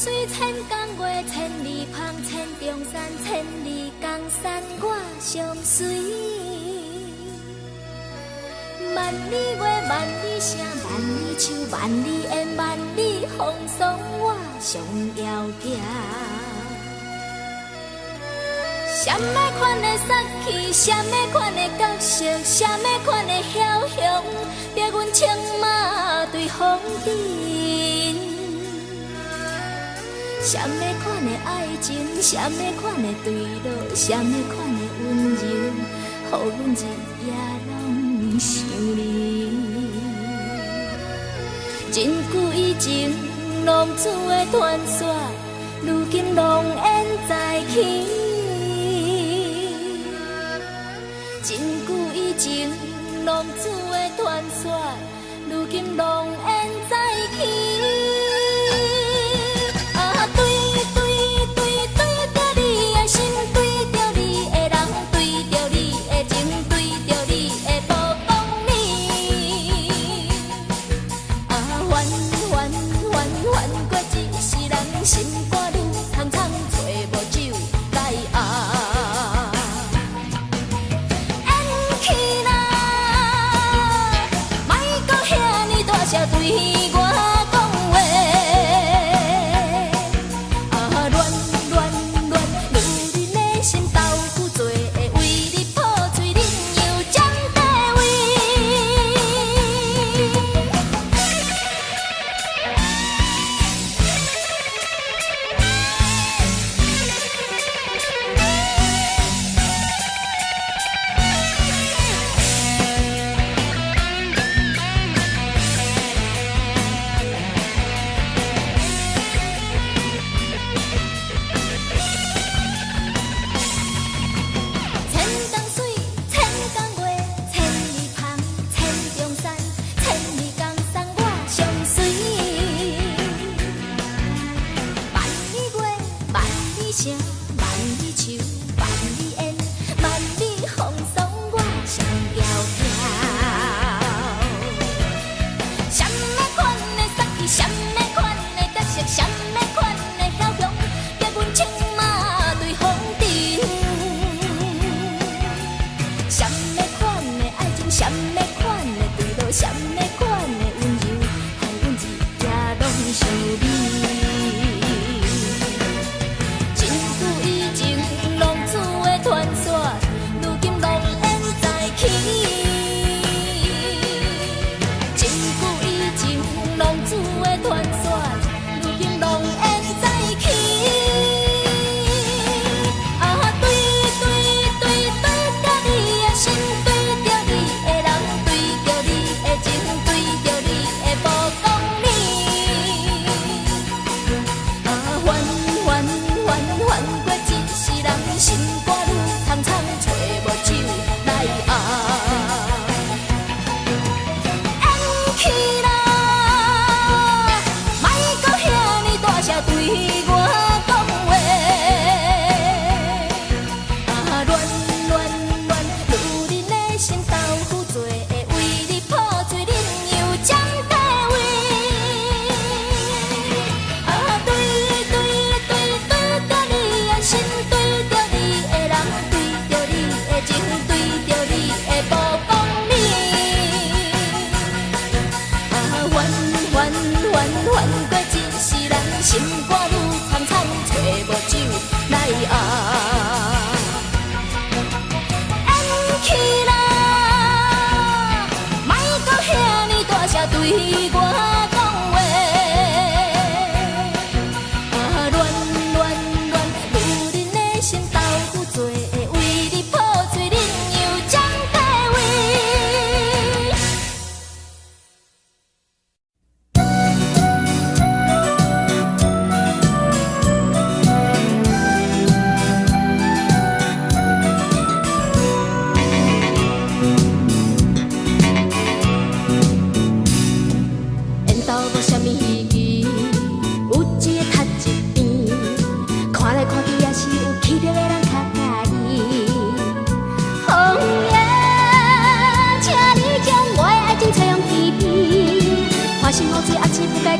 水千工月，千里芳，千重山，千里江山我相随。万里月，万里声，万里树，万里烟，万里风霜，我上遥行。什么款的杀气，什么款的角色，什么款的枭雄，逼阮策马对风尘。什么款的爱情，什么款的对落，什么款的温柔，予阮日夜拢想你。真久以前，浪子的传说，如今浓烟再起。真久以前，浪子的传说，如今浓烟再起。心肝愈苍苍，找无酒来压。演起啦，莫阁遐尼大声对我讲话。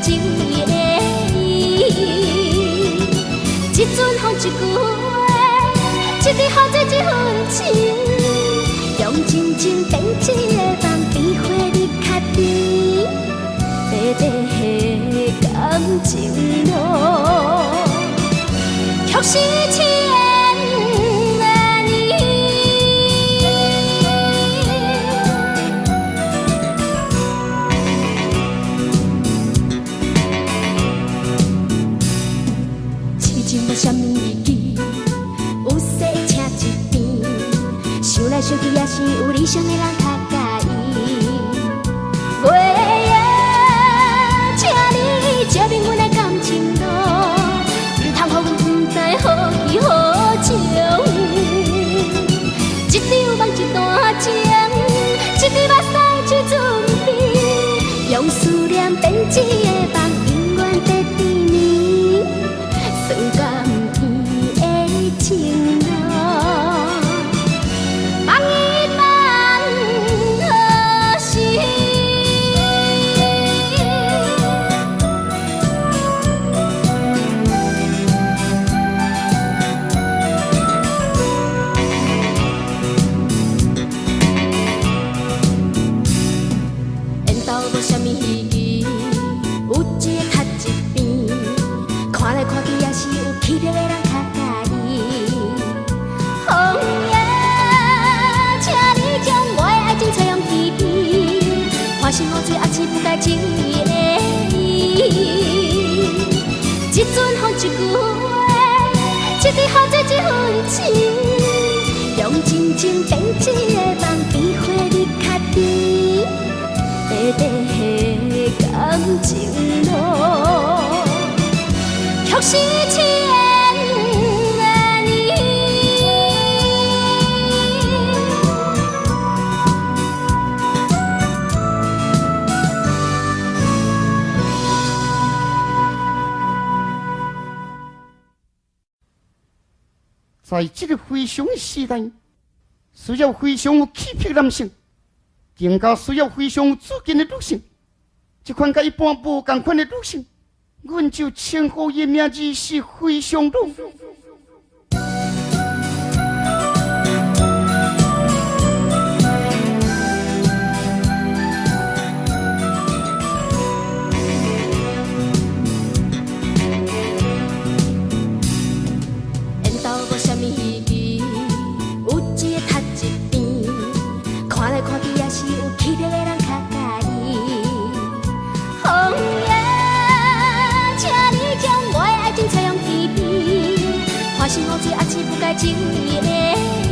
情意的意。一阵风，一句话，一日好做一份情，用真情变一个梦，比花日较甜。短短的感情路，却是千年。痴情无啥物意义，有势请一边，想来想去也是有理想的人较介意。月夜，请你照明阮的感情路，唔通予阮不知何去何从。一场梦，一段情，一滴目屎去准备，用思念编织的梦，永远在甜蜜，算甘甜的情路。梦一梦何时？缘投无啥物意义，有一个较一边，看来看去也是有气质的人较介意。风夜，请你将我的爱情采用天边，花心好水，也是不解情意的意。一阵风，一句话，一日好做一份情，用真情编一个梦，比花日较甜。短短的感情路，却是千年。在这个非常的时代，需要非常有气魄的男性，更加需要非常有主见的女性。这款跟一般无同款的女性，阮就称呼伊名字是非常女。缘投无啥物意义，有一个较一边，看来看去也是有气质的人较介意。风夜，请你将我的爱情采用天边，花心好水，也是不解情意的意。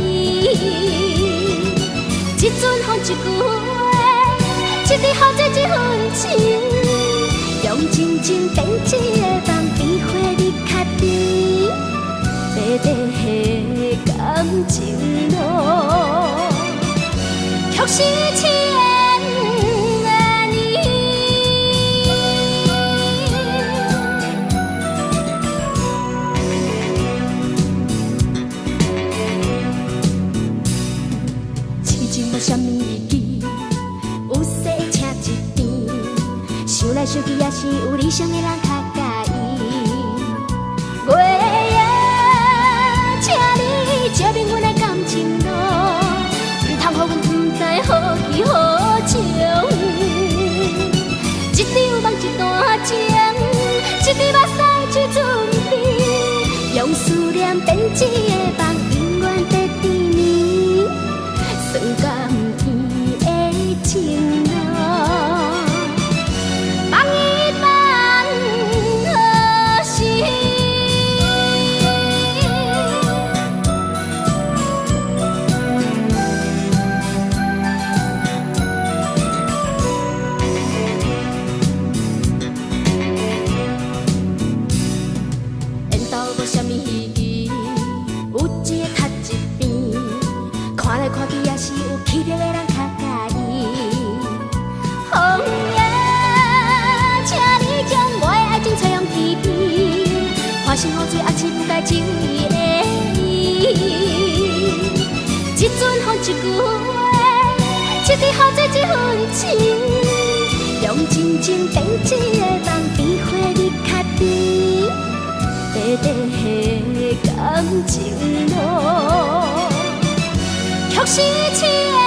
一阵风，一句话，一日好做一份情，用真情编一个梦，比花日较甜。短短的感情路，却是千年。痴情无啥物意义，有势请一边，想来想去也是有理想的人较介意。月夜，请你照明阮的感情路，唔通予阮不知何去何从。一场梦，一段情，一滴目屎去准备，用思念编织的梦，永远在甜蜜，算甘甜的情路。梦一梦何时？缘投无啥物意义，有一个较一边，看来看去也是有气质的人较介意。风夜，请你将我的爱情采用天边，花心好水，也是不解情意的意。一阵风，一句话，一日好做一份情，用真情编一个梦。情路，却是千年。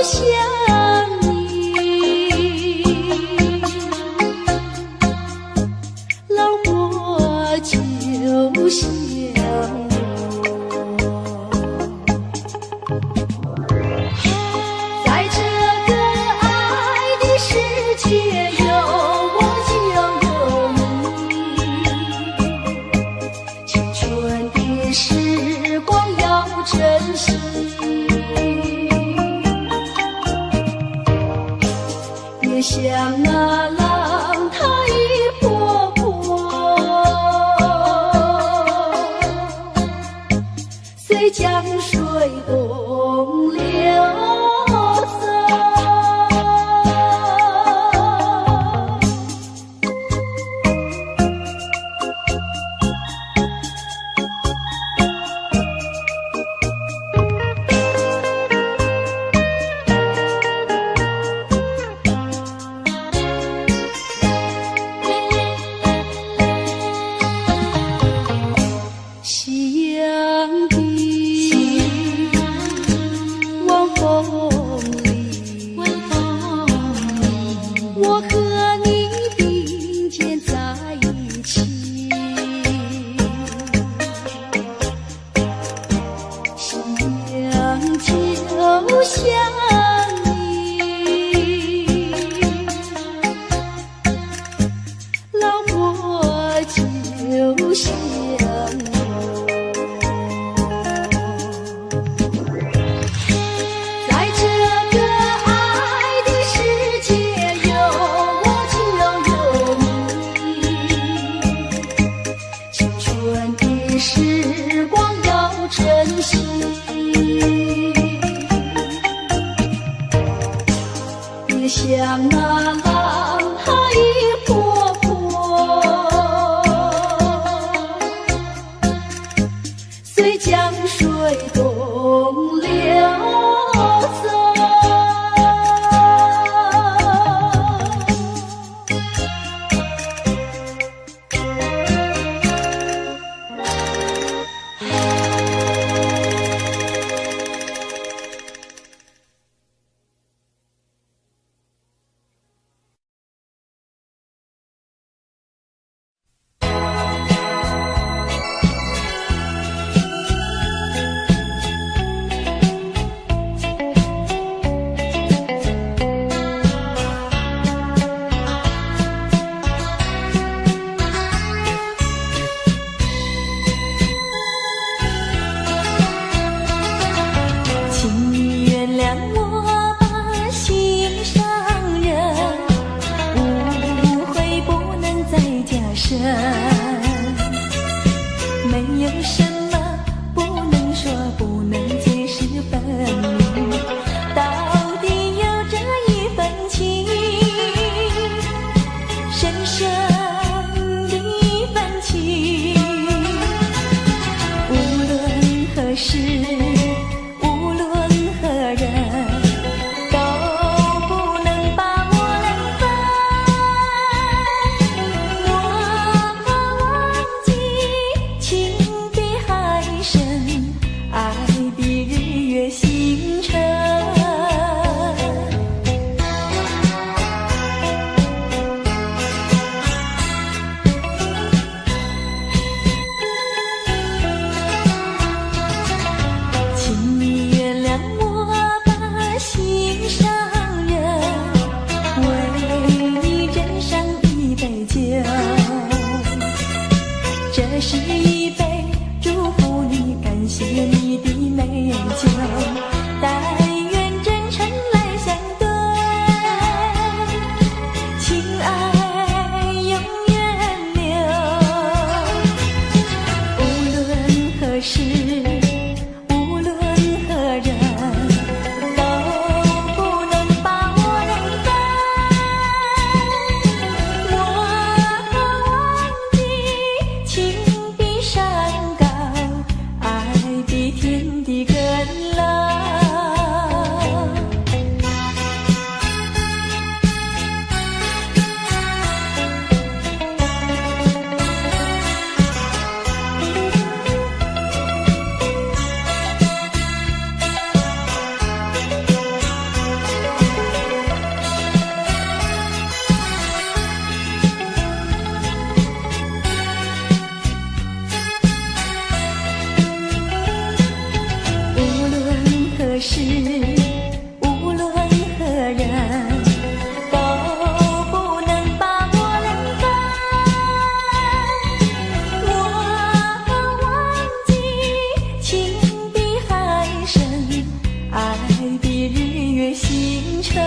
想你，老我就想我，在这个爱的世界有我就有你，青春的时光要珍惜。别像那浪它一波波，随江水东流走。夕阳的晚风里，我和你并肩在一起。夕阳就像你，老我就像时光要珍惜，别像那浪它一波波，随江水东流走。没有什么不能说，不能解释分明，到底有这一份情，深深的一份情。无论何时，无论何人，都不能把我能分。我忘记情比海深，爱比日月星辰。请你原谅我把心上人，为你斟上一杯酒，这是一杯祝福你、感谢你的美酒，但愿真诚来相对，情爱永远留。无论何时，无论何人，都不能把我能分。我忘记情比山高，爱比天地更高。何时，无论何人，都不能把我冷淡。我忘记情比海深，爱比日月星辰。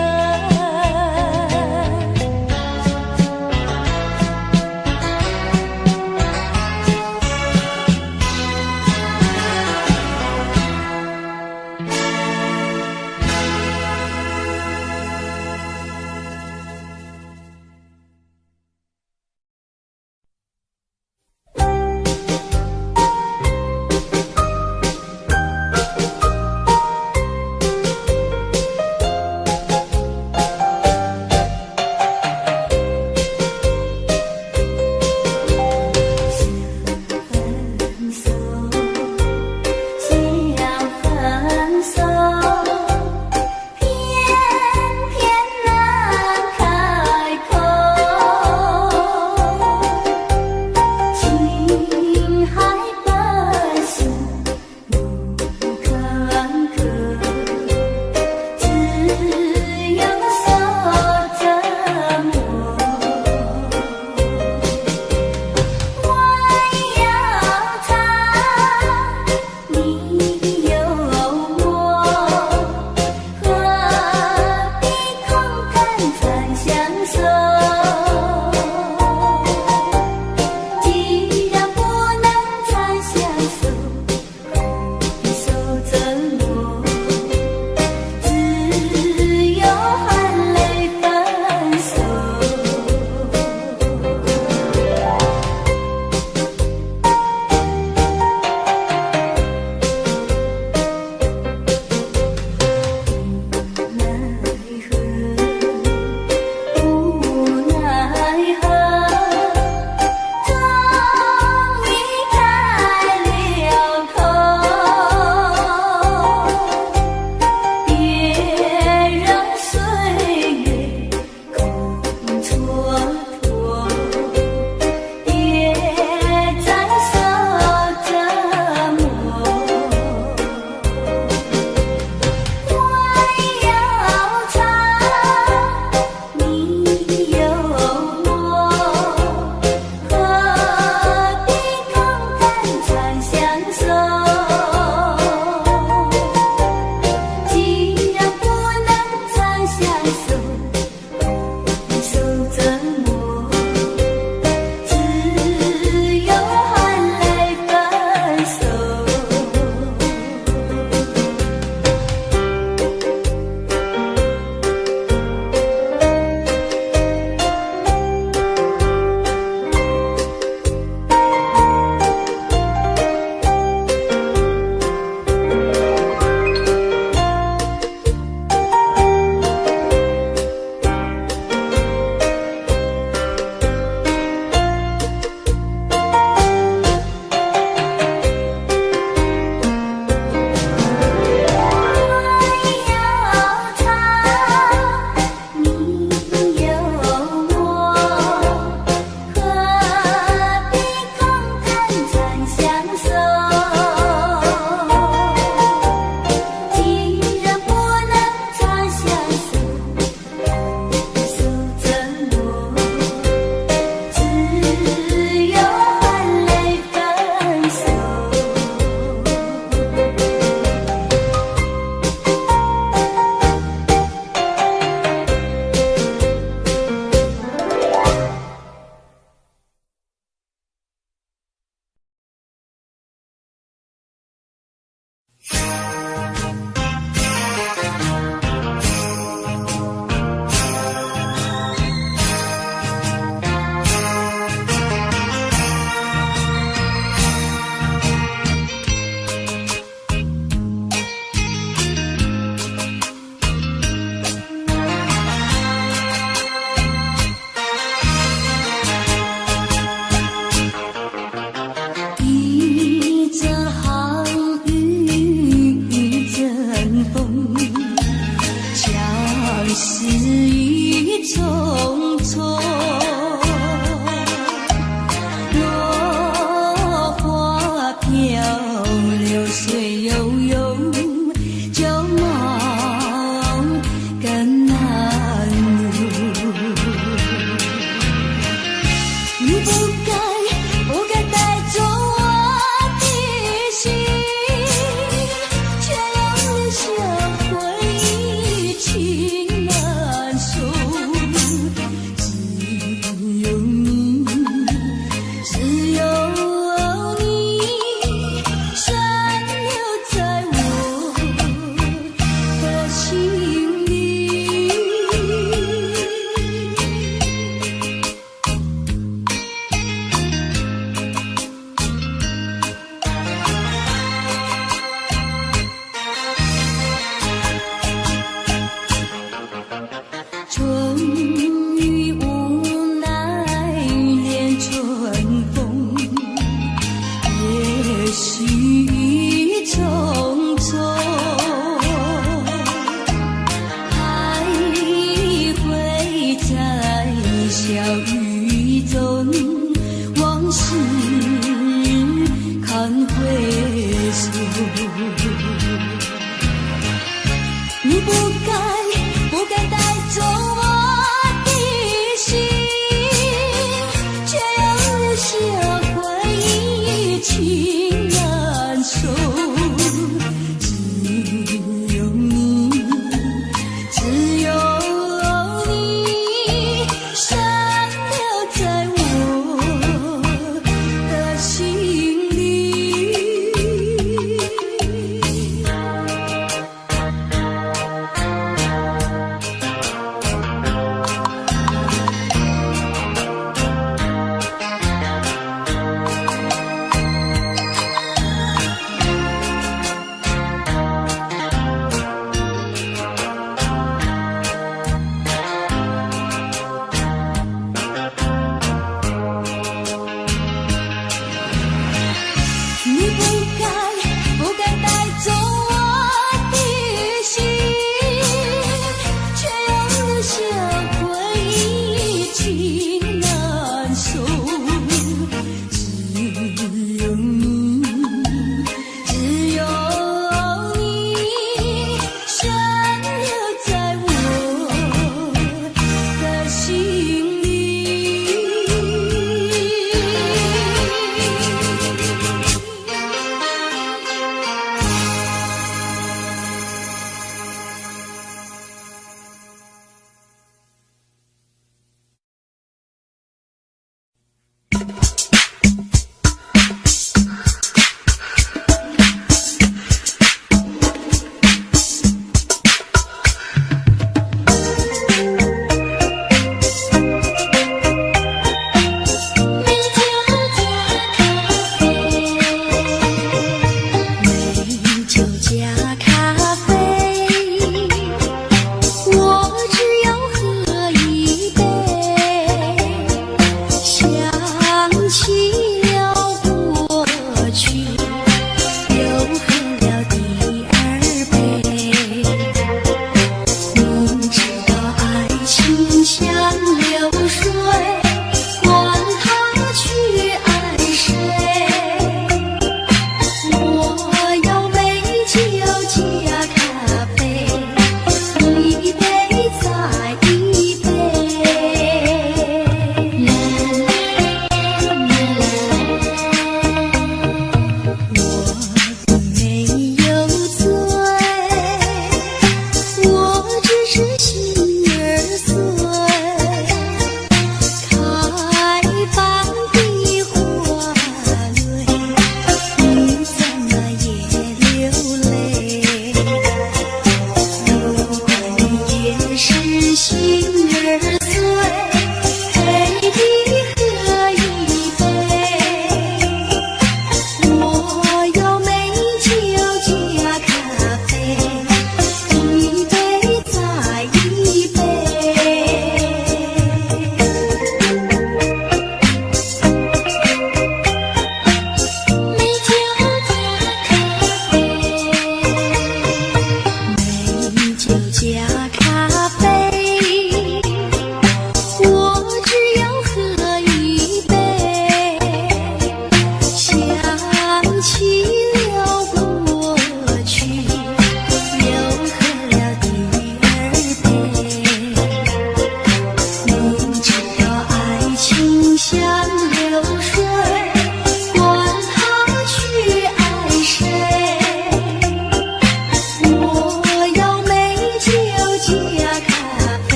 不该带走我的心，却又留下回忆情难收。只有你，只有你，深留在我的心里。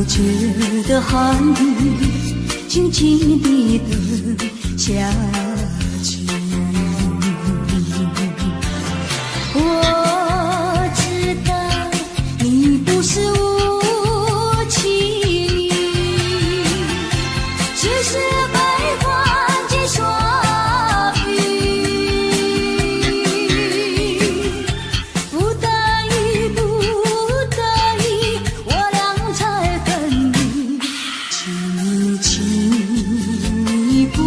觉的寒雨静静地等下去。我知道你不是无情，只是悲欢几耍笔，不得已不得已，我俩才分离。请你请你不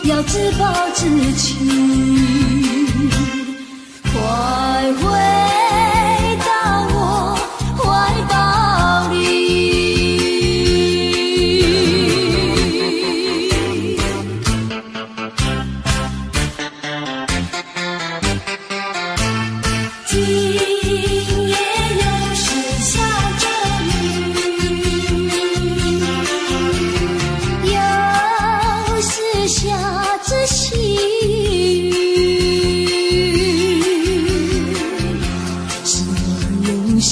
要自暴自弃，快回到我怀抱里。今夜又是下着雨，又是下着细雨，是我又想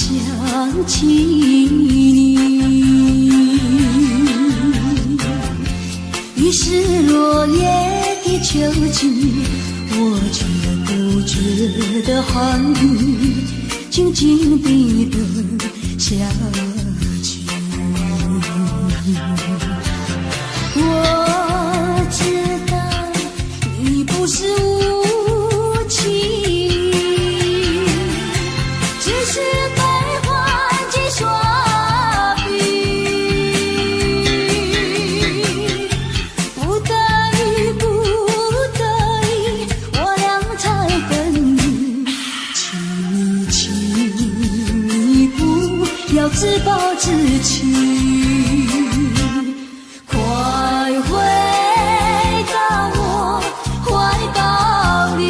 起你。于是落叶的秋季，我却不觉得寒雨静静地等下去。我知道你不是无情，只是悲欢几耍笔，不得已不得已，我俩才分离。请你不要自暴自弃，快回到我怀抱里。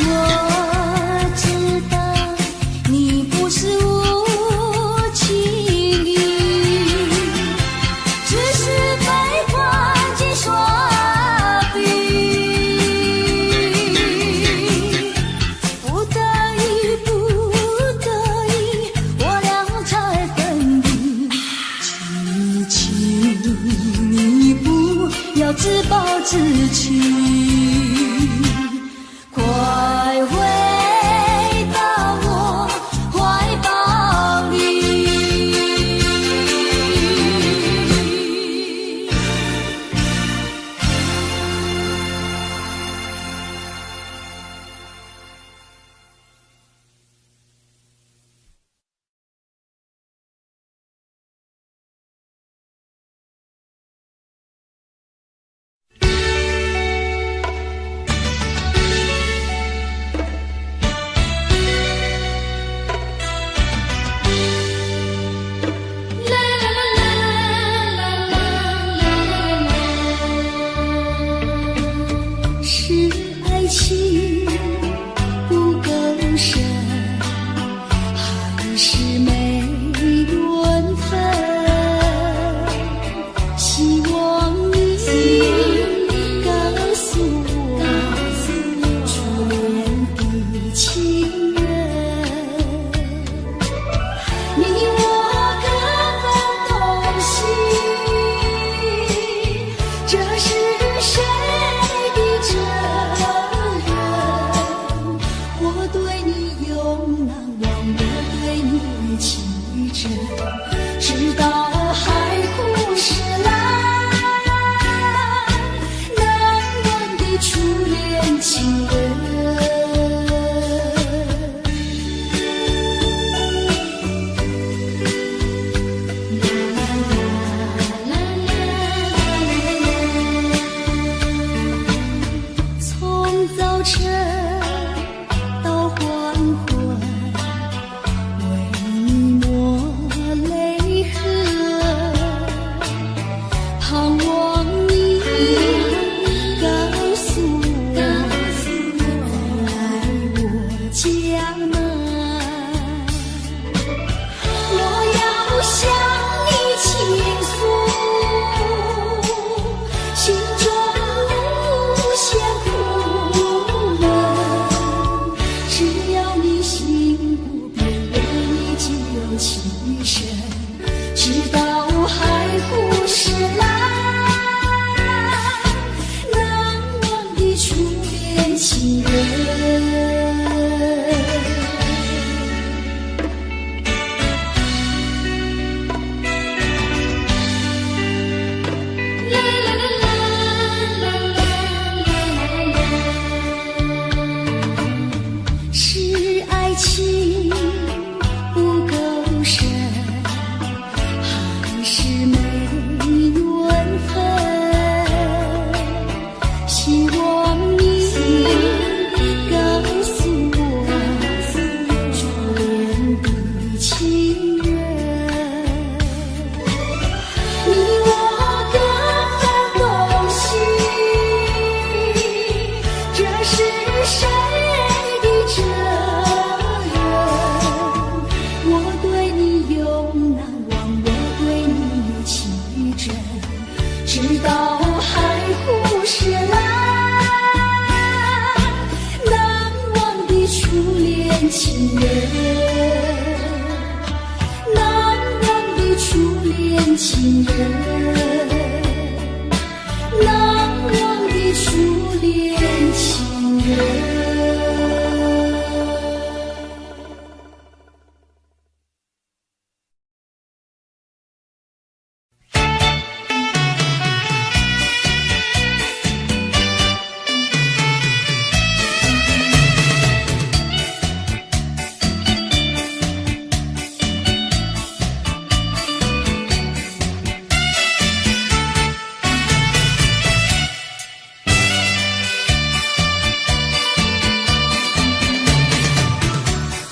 我知道你不是无情，只是悲欢几耍笔，不得已不得已，我俩才分离。请你不要自暴自弃，快回到我怀抱里。是爱情不够深，还是没缘分？希望你告诉我，初恋的情人，你我各分东西，这是谁的责任？我对你永难忘，我对你情真，直到海枯石烂，难忘的初恋情人。从早晨到黄昏，为你情深，直到海枯石烂。难忘的初恋情人。是爱情不够深，还是没缘分？希望你告诉我初恋的情人，你我各分东西，这是谁的责任？我对你永难忘，我对你有情真，直到海枯石烂。难忘的初恋情人，难忘的初恋情人，难忘的初恋情人。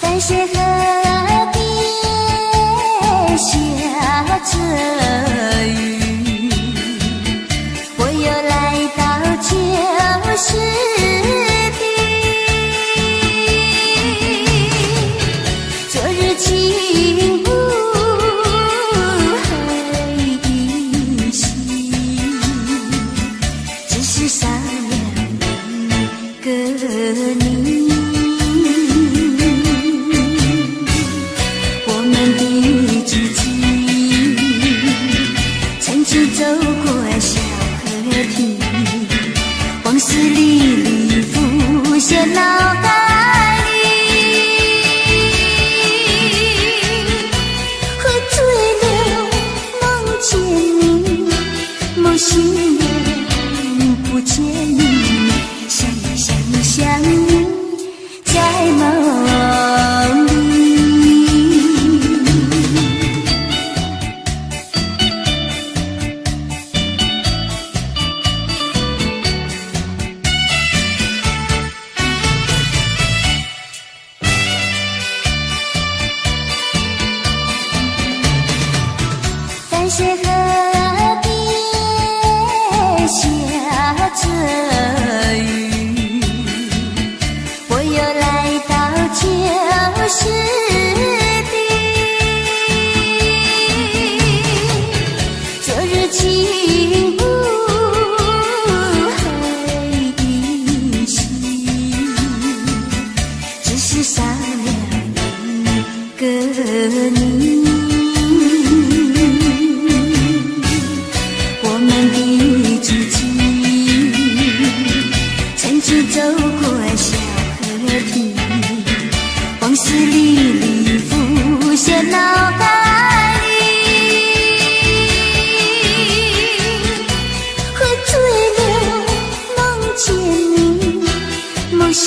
淡水河边下着雨，我又来到旧时地。昨日情不还依稀，只是少了一个你。走过小河堤，往事历历浮现脑海里，喝醉了梦见你，梦醒了不见你，想你在梦里。淡水河边下着雨，我又来到旧时地。昨日情不还依稀，只是少了一个你。走过小河堤，往事历历浮现脑海里，喝醉了梦见你，梦醒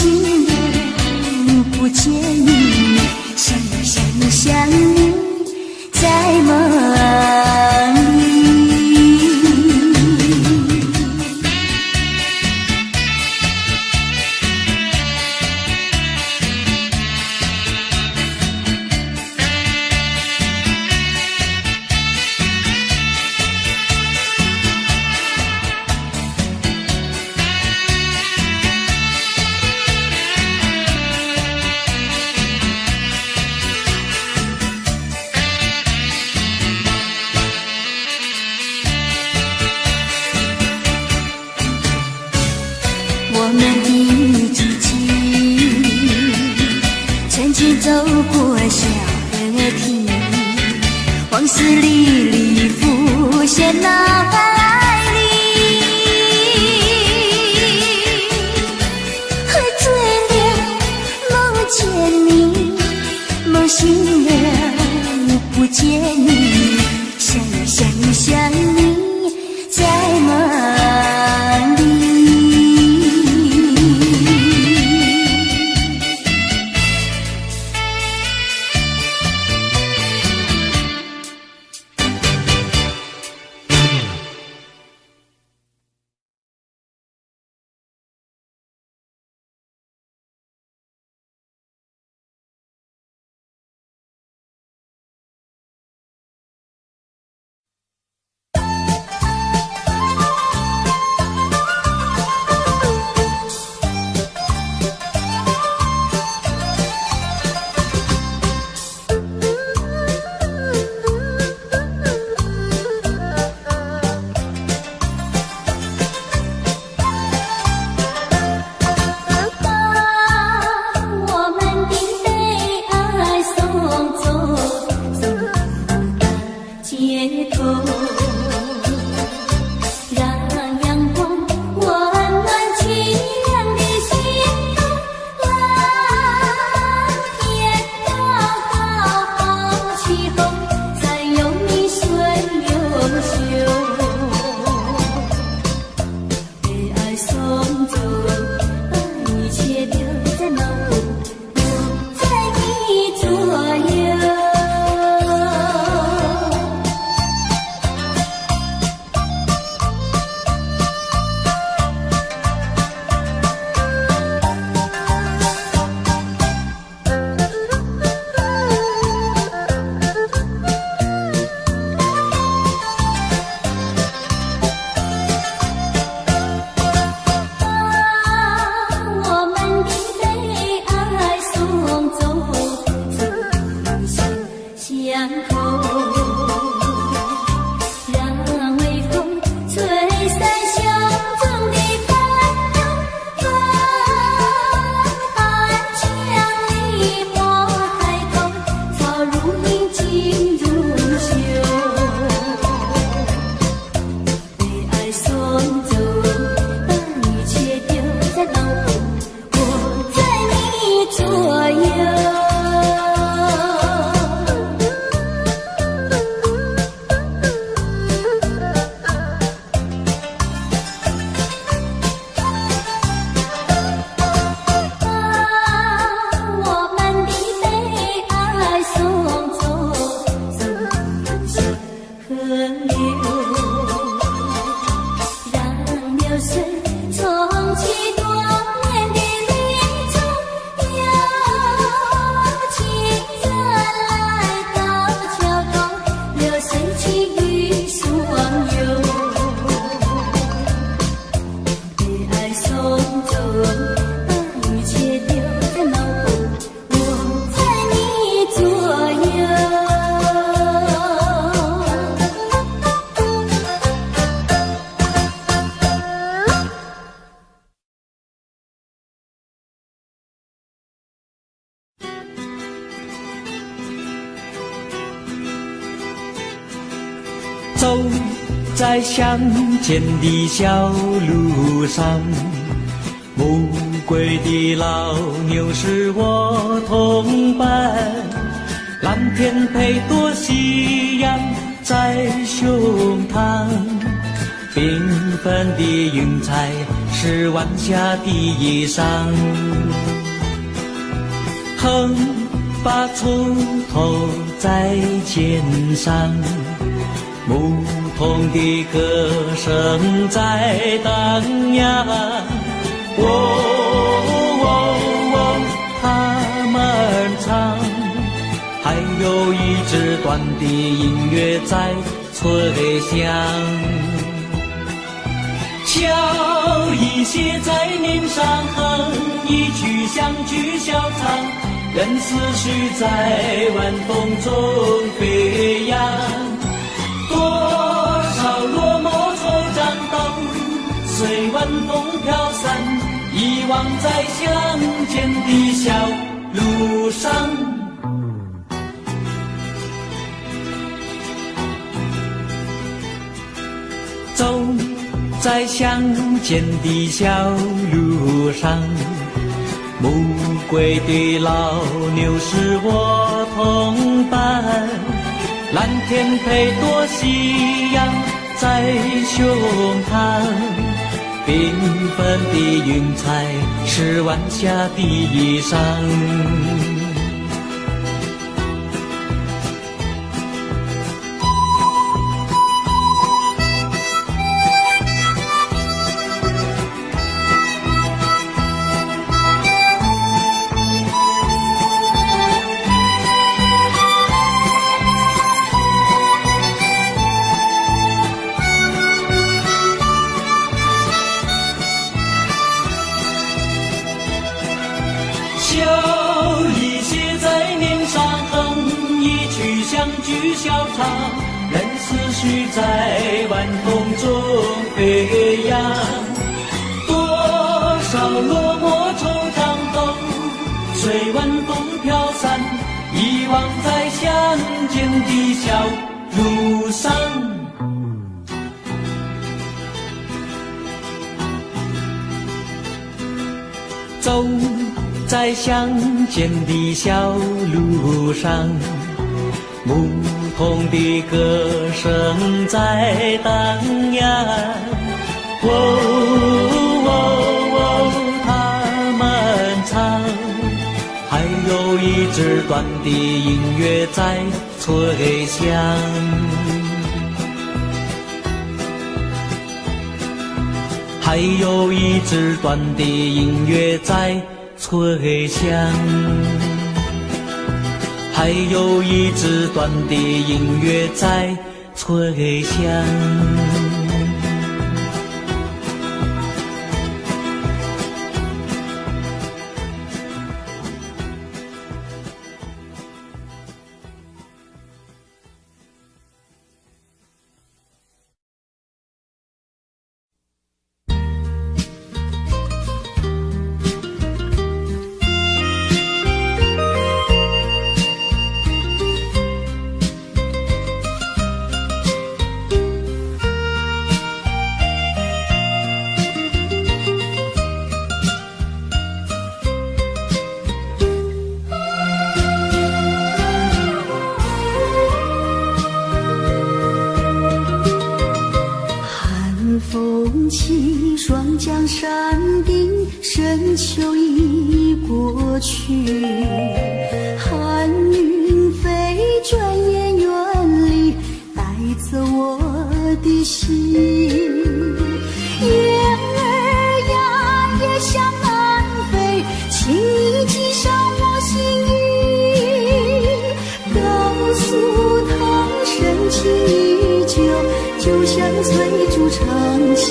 了不见你，想你在梦里。往事历历浮现脑海里，喝醉了梦见你，梦醒了不见你，想呀想呀想你在梦里。走在乡间的小路上，暮归的老牛是我同伴，蓝天配朵夕阳在胸膛，缤纷的云彩是晚霞的衣裳，横把锄头在肩上，牧童的歌声在荡漾，他们唱，还有一支短的音乐在吹响，笑意写在脸上，哼一曲乡曲小唱，任思绪在晚风中飞扬。多少落寞惆怅都随晚风飘散，遗忘在乡间的小路上。在相见的小路上，暮归的老牛是我同伴，蓝天配朵夕阳在胸膛，缤纷的云彩是晚霞的衣裳。任思绪在晚风中飞扬，多少落寞惆怅都随晚风飘散，遗忘在相见的小路上。走在相见的小路上，牧童的歌声在荡漾，他们唱，还有一支短的音乐在吹响，还有一支短的音乐在吹响，还有一支短的音乐在吹响。双江山顶，深秋已过去，寒云飞，转眼远离，带走我的心。雁儿呀，也向南飞，请你系上我心意，告诉他深情依旧，就像翠竹长青。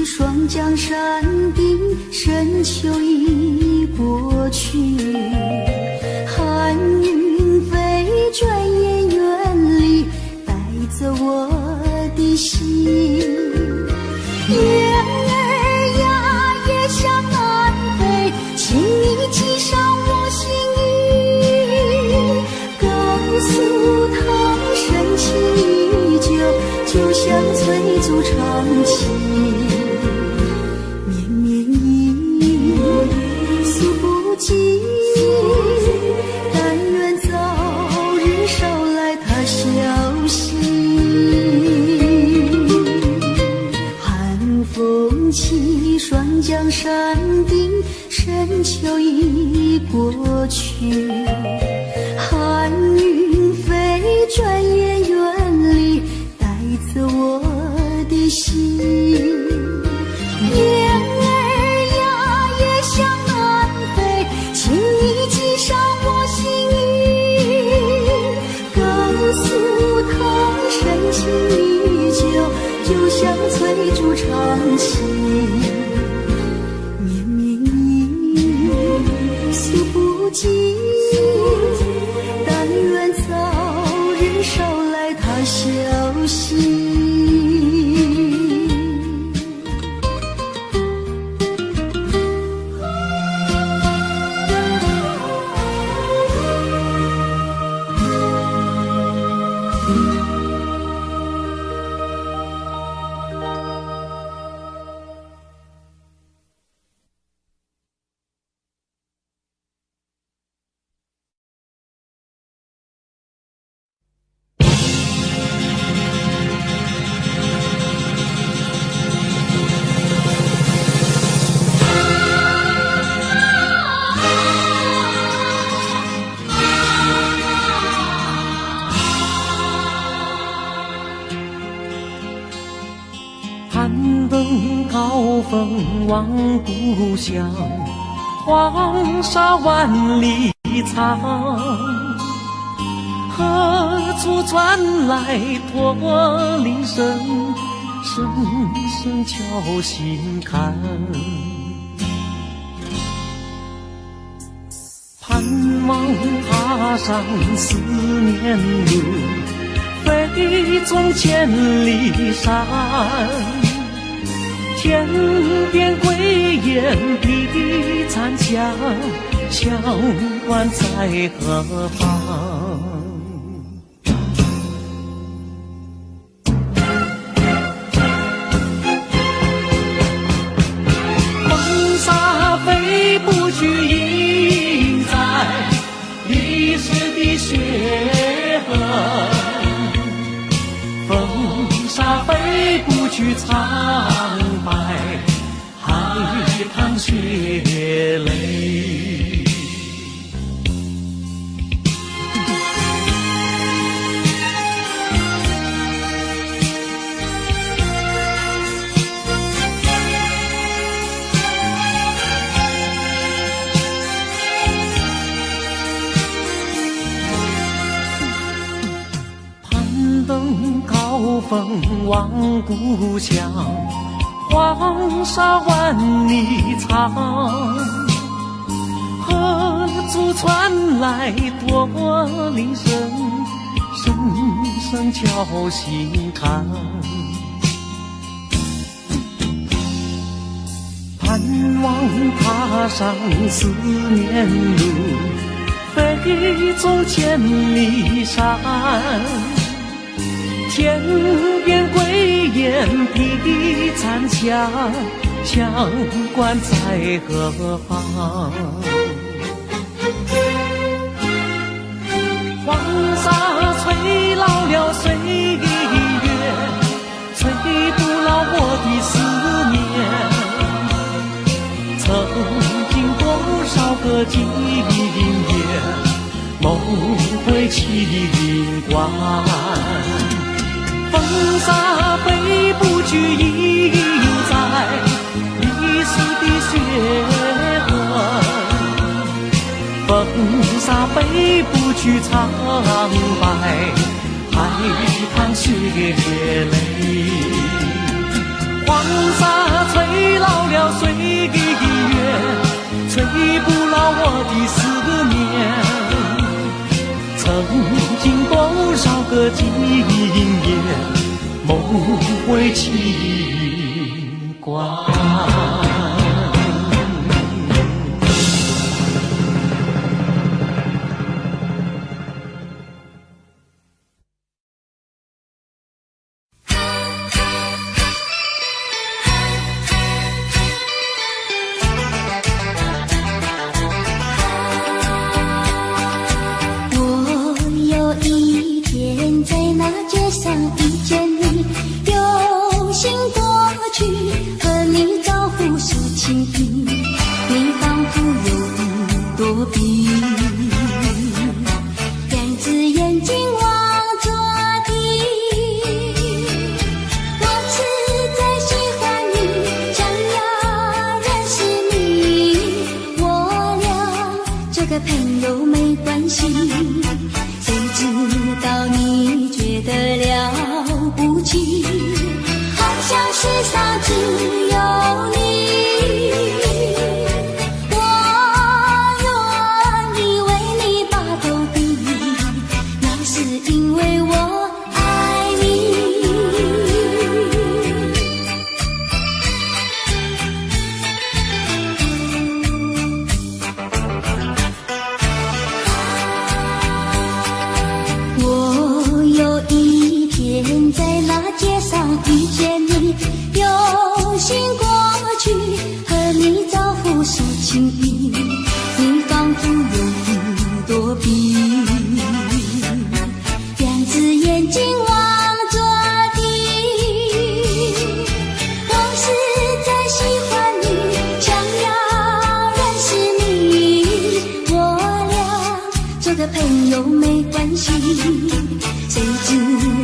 双江山顶，深秋已过去，寒云飞，转眼远离，带走我的心。雁儿呀，也向南飞，请你系上我心意，告诉他深情依旧，就像翠竹长青。但愿早日捎来他消息。寒风起，双江山顶，深秋已过去，寒云飞，转眼远离，带走我的心。雁儿呀，也向南飞，请你系上我心意，告诉他深情依风望故乡，黄沙万里长，何处传来驼铃声，声声敲心坎。盼望踏上思念路，飞纵千里山。天边归雁披残香，乡关在何方？风沙飞不去，印在历史的血痕。风沙飞不去，苍白海棠血泪。攀登高峰望故乡，黄沙万里长，何处传来驼铃声，声声敲心坎。盼望踏上思念路，飞纵千里山。天边归雁披残香，乡关在何方？黄沙吹老了岁月，吹不老我的思念。曾经多少个今夜，梦回秦关。风沙飞不去，印在历史的血痕。风沙飞不去，苍白海棠血泪。黄沙吹老了岁月，吹不老我的思念。曾经多少个今夜，梦回秦关。谁知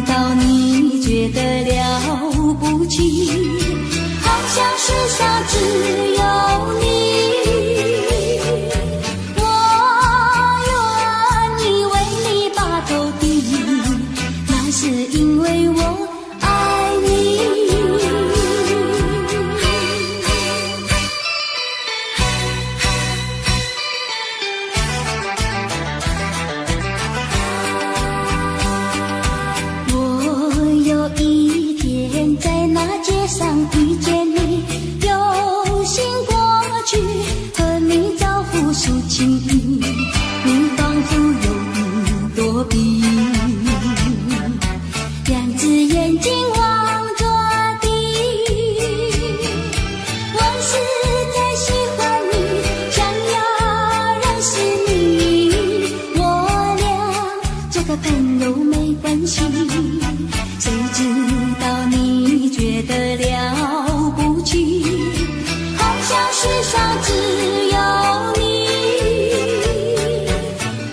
道你觉得了不起，好想世上只有你，我愿意为你把头低，那是因为我爱你。我有一天在那街上遇见你，有心过去和你招呼抒情意，你仿佛有一朵笔，两只眼睛望着地。我实在喜欢你，想要认识你，我俩做个朋友没关系。谁知道你觉得了不起，好像世上只有你，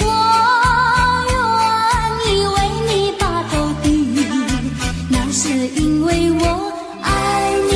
我愿意为你把头低，那是因为我爱你。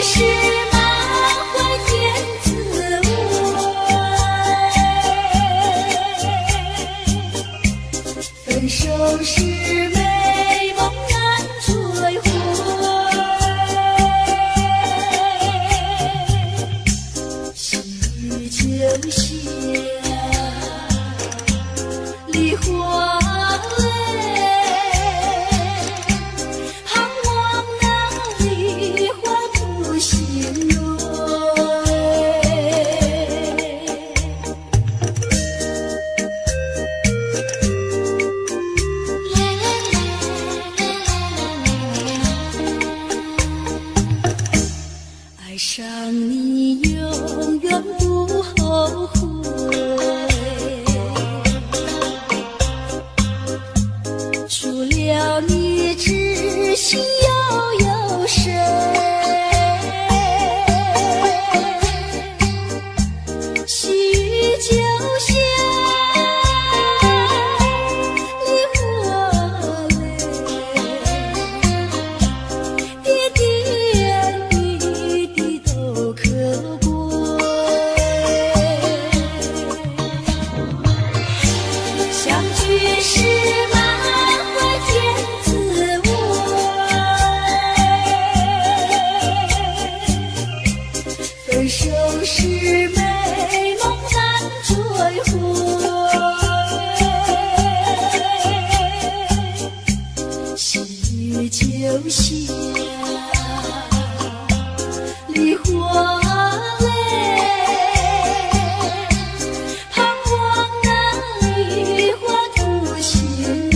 是满怀天滋味，分手是美梦难追回，细雨就下，梨花泪，盼望那梨花吐心蕊。爱上你永远不后悔，除了你知心又有谁？细雨就下，梨花泪，点点滴滴都可贵。相聚是满怀天滋味，分手是美梦难追回，细雨就下，梨花泪，盼望那梨花吐心蕊。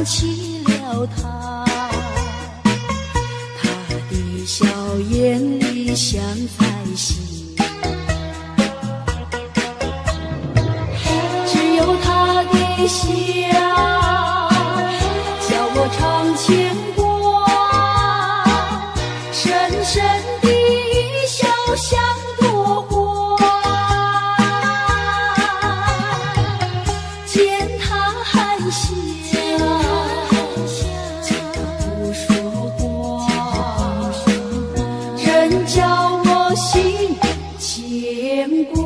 起了他的笑眼里像彩星，只有他的笑叫我常牵挂，深深的笑像朵花，见他含笑不说话，仍叫我心牵挂。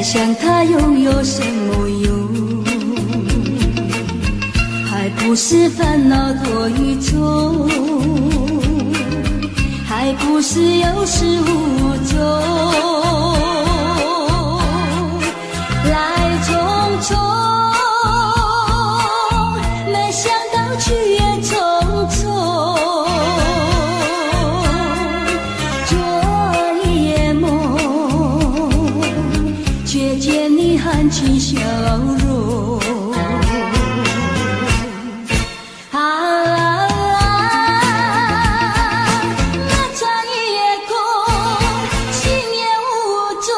想他拥有什么用？还不是烦恼多一种，还不是有始无终。来匆匆，没想到去也匆匆。昨夜梦，却见你含情笑容。那场夜空，心也无踪，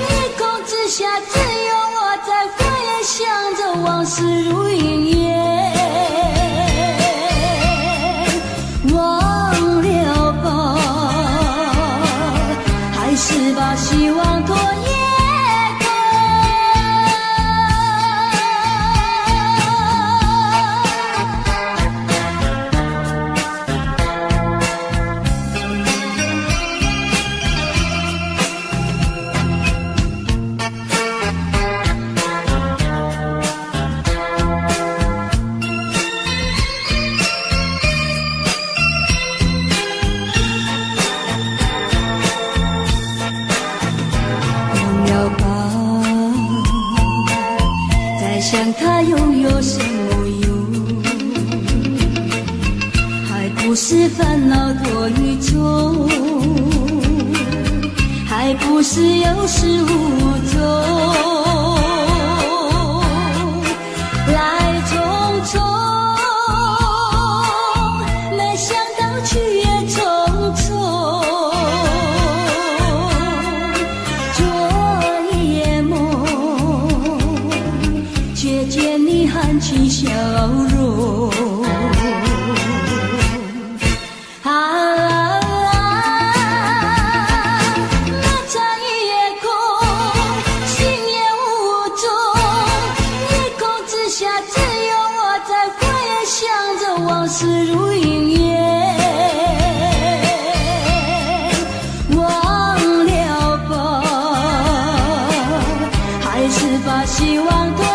夜空之下只有我在花园想着往事如云烟。忘了吧，还是把希望托夜。想他拥有什么用？还不是烦恼多一种，还不是有始无终。来匆匆，没想到去也匆匆。昨夜梦，却见你含情笑容。那场夜空，心也无踪，夜空之下只有我在花园想着往事如云烟。忘了吧，还是把希望托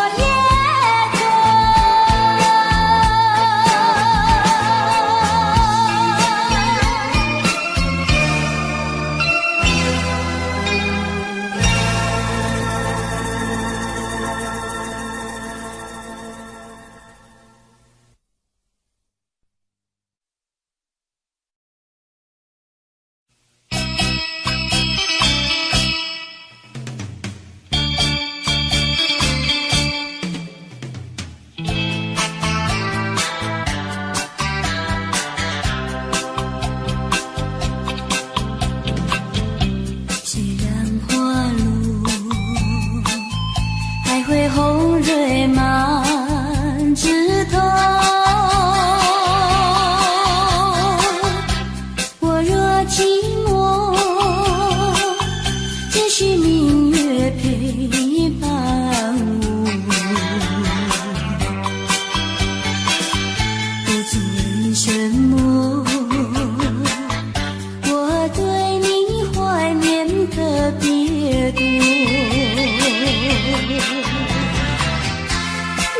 为什么我对你怀念特别多？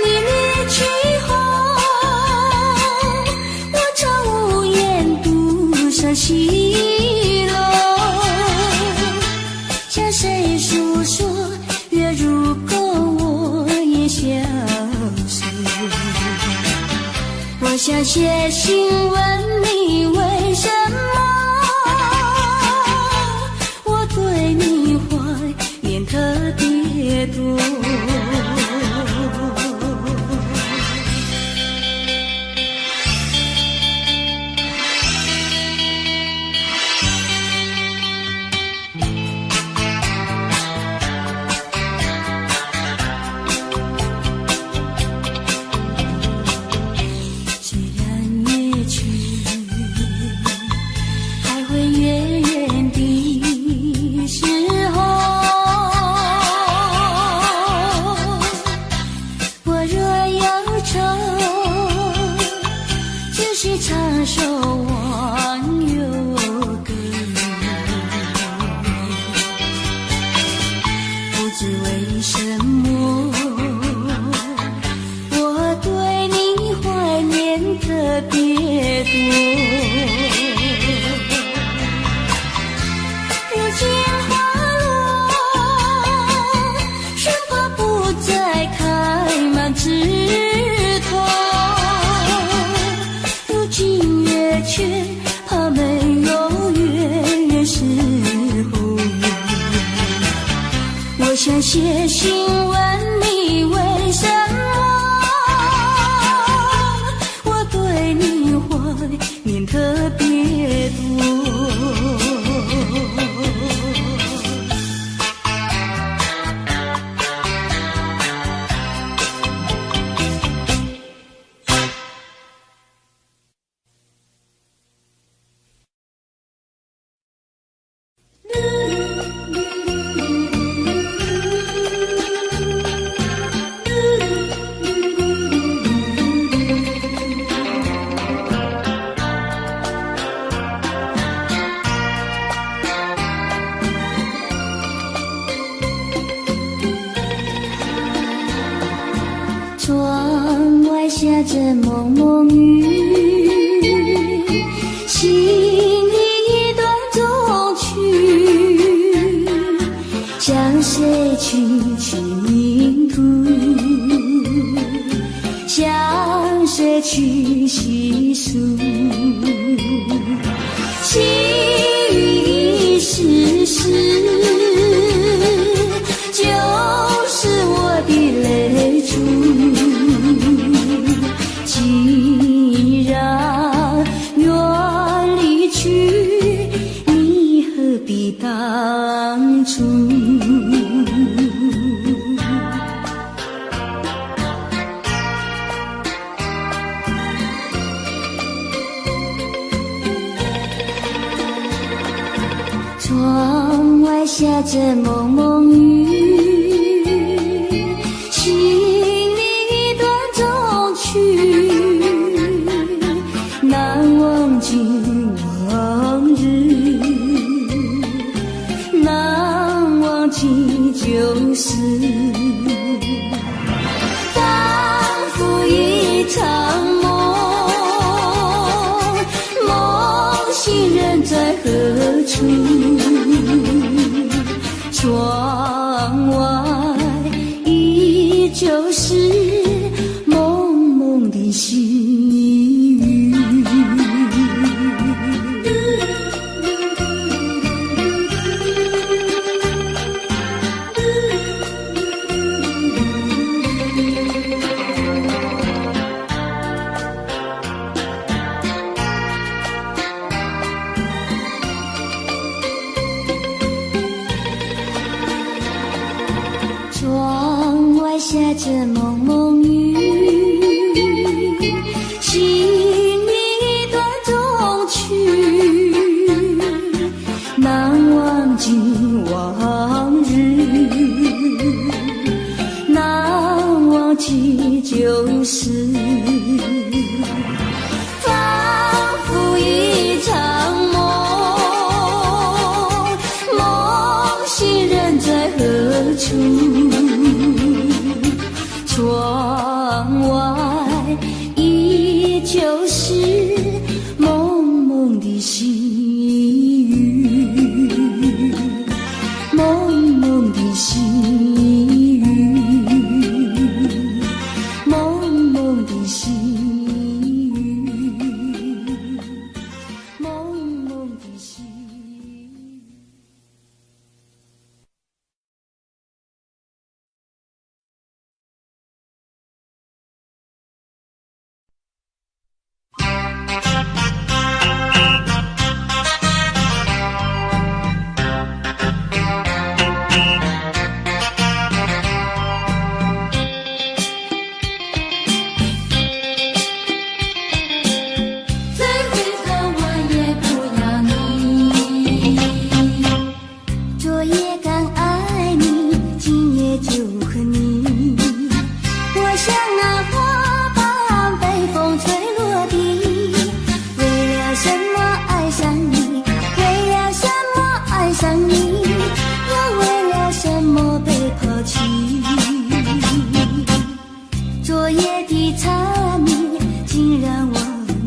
你离去后，我常无言独上西楼，向谁诉说？月如钩，我也消失。我想写信问你为什么我对你怀念特别多。想写信问你为什么我对你怀念特别多。窗外下着蒙蒙雨，心里一段衷曲，向谁去倾吐，向谁去细数，细雨一丝丝，就是我的泪珠。既然愿离去，你何必当初？窗外下着蒙蒙雨，心里一段衷曲，难忘记往日，难忘记旧事，仿佛一场梦，梦醒人在何处？窗外依旧是蒙蒙的细雨。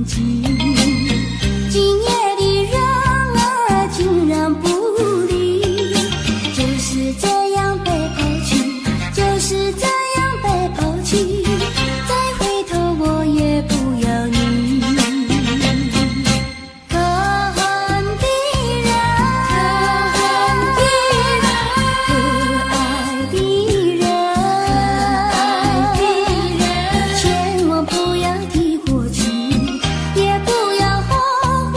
情。今夜的人儿竟然不理，就是这样被抛弃，就是这样被抛弃。再回头我也不要你。可恨的人，可爱的人，千万不要提过去，也不要后悔，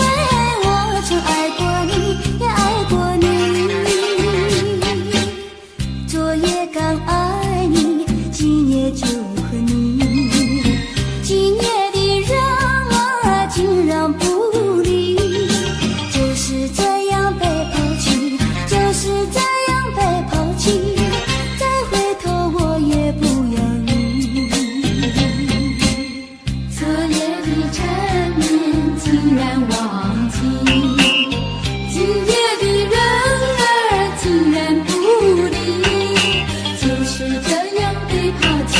我曾爱过你，也爱过你。昨夜刚爱你，今夜就和你。今夜的人儿竟然不理，就是这样被抛弃，就是这样被抛弃。再回头我也不要你。昨夜的缠绵竟然忘记，今夜的人儿竟然不理，就是这样被抛弃，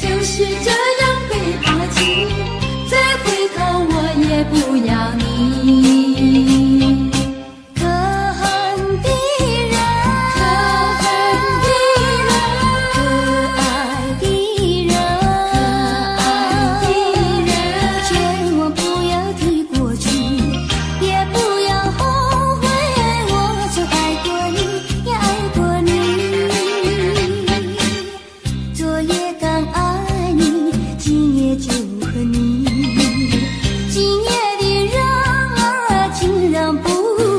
就是这样被抛弃。再回头我也不要你。可恨的人，可爱的人，千万不要提过去，也不要后悔，我曾爱过你，也爱过你。昨夜刚爱你，今夜就和你。今夜的人儿竟然不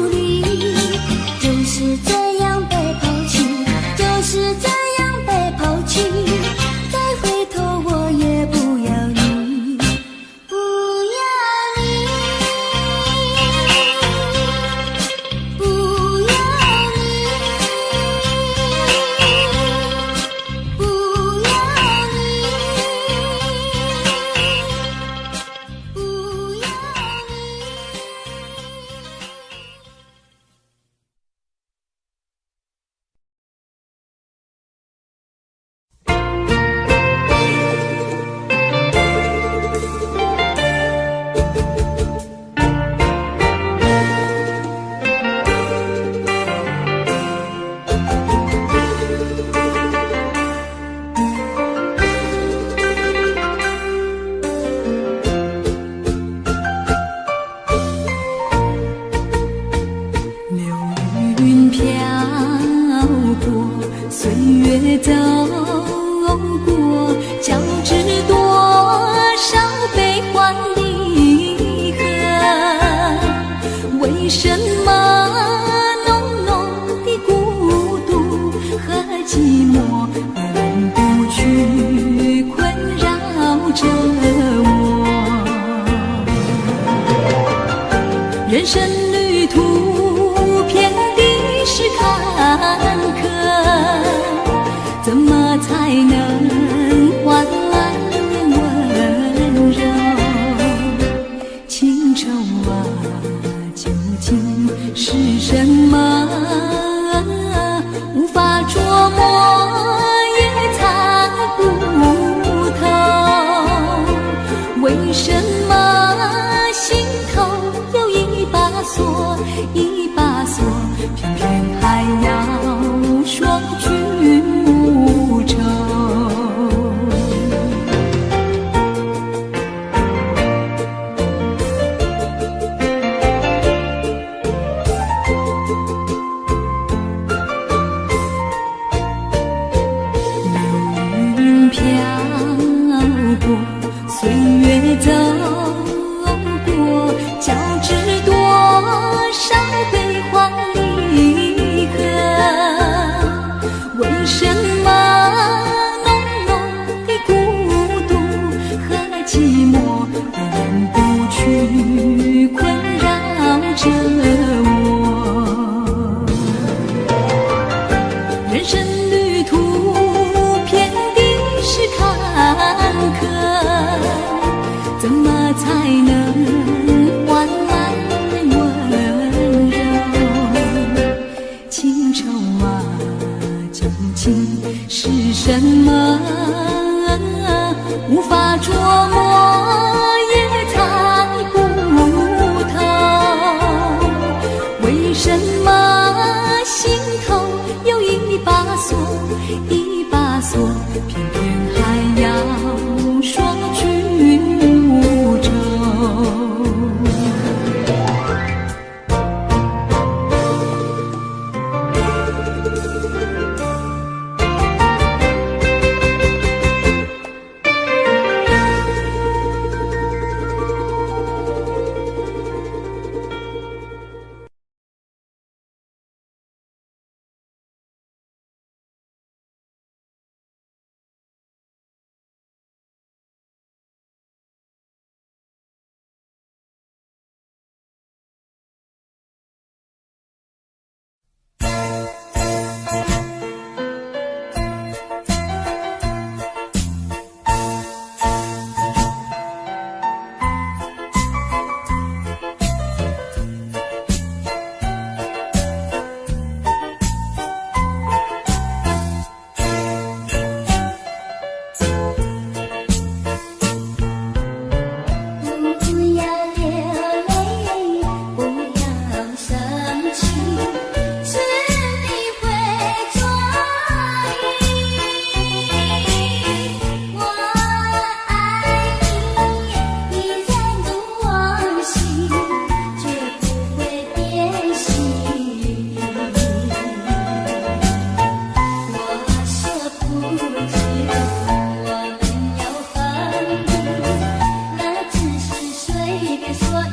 理，就是这样被抛弃，就是这样被抛弃。再回头我也不要你，不要你，不要你，不要你，不要你。流云飘过，岁月走过，交织多少悲欢离合？为什么浓浓的孤独和寂寞本不去困扰着我？人生旅途遍地是坎坷，怎么才能换来温柔？情愁啊，究竟是什么？无法琢磨，也猜不透。为什么心头有一把锁，一把锁，偏偏还要双居无愁？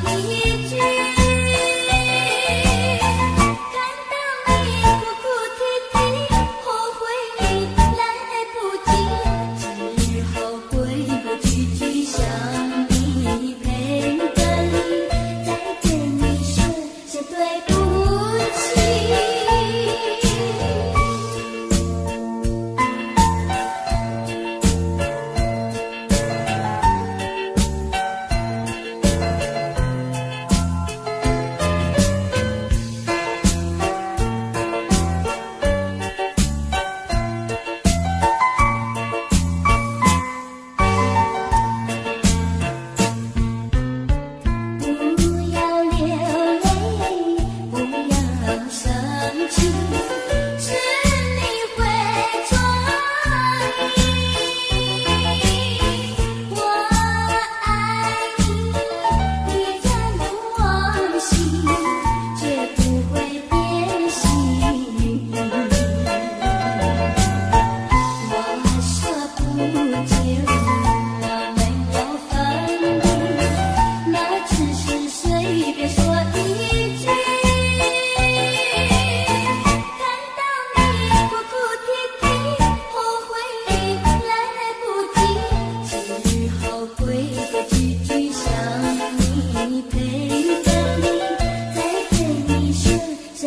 一句。看到你哭哭啼啼，后悔来不及，只好规规矩矩向你赔个礼，再对你说声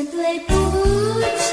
对不起。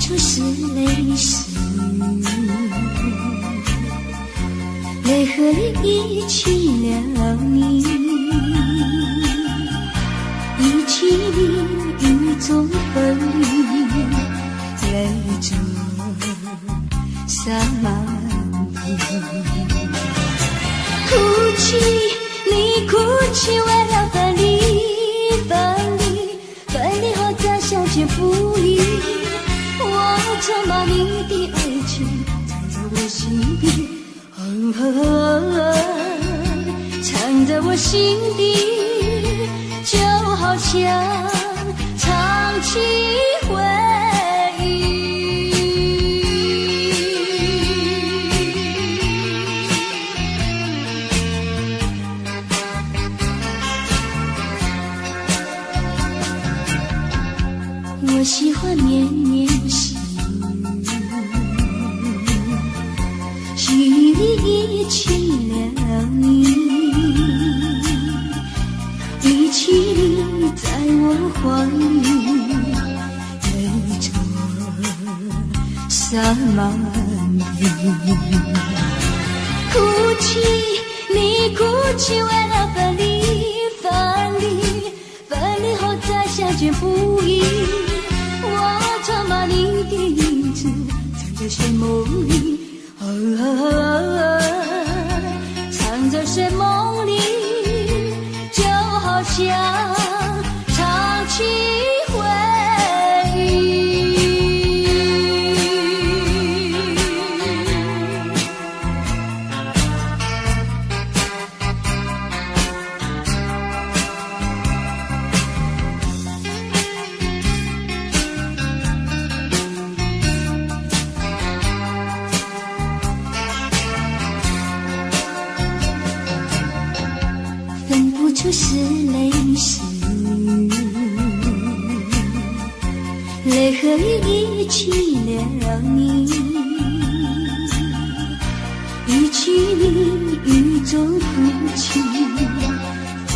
出是泪湿，泪和你一起了你，一起淋雨中风雨，泪中洒满地。哭泣，你哭泣，为了分离，分离，分离后再相见不易。我咒骂你的爱情藏在我心底，藏在我心底，就好像唱起回忆。我喜欢绵绵细雨，里一起了你，一起你在我怀里，泪中洒满地。哭泣，你哭泣，为了分离，分离，分离后再相相见不易。我策马你的影子藏在睡梦里，藏在睡梦里，就好像唱起回忆。分不出是泪是雨，泪和雨一起了你，一起你雨中哭泣，对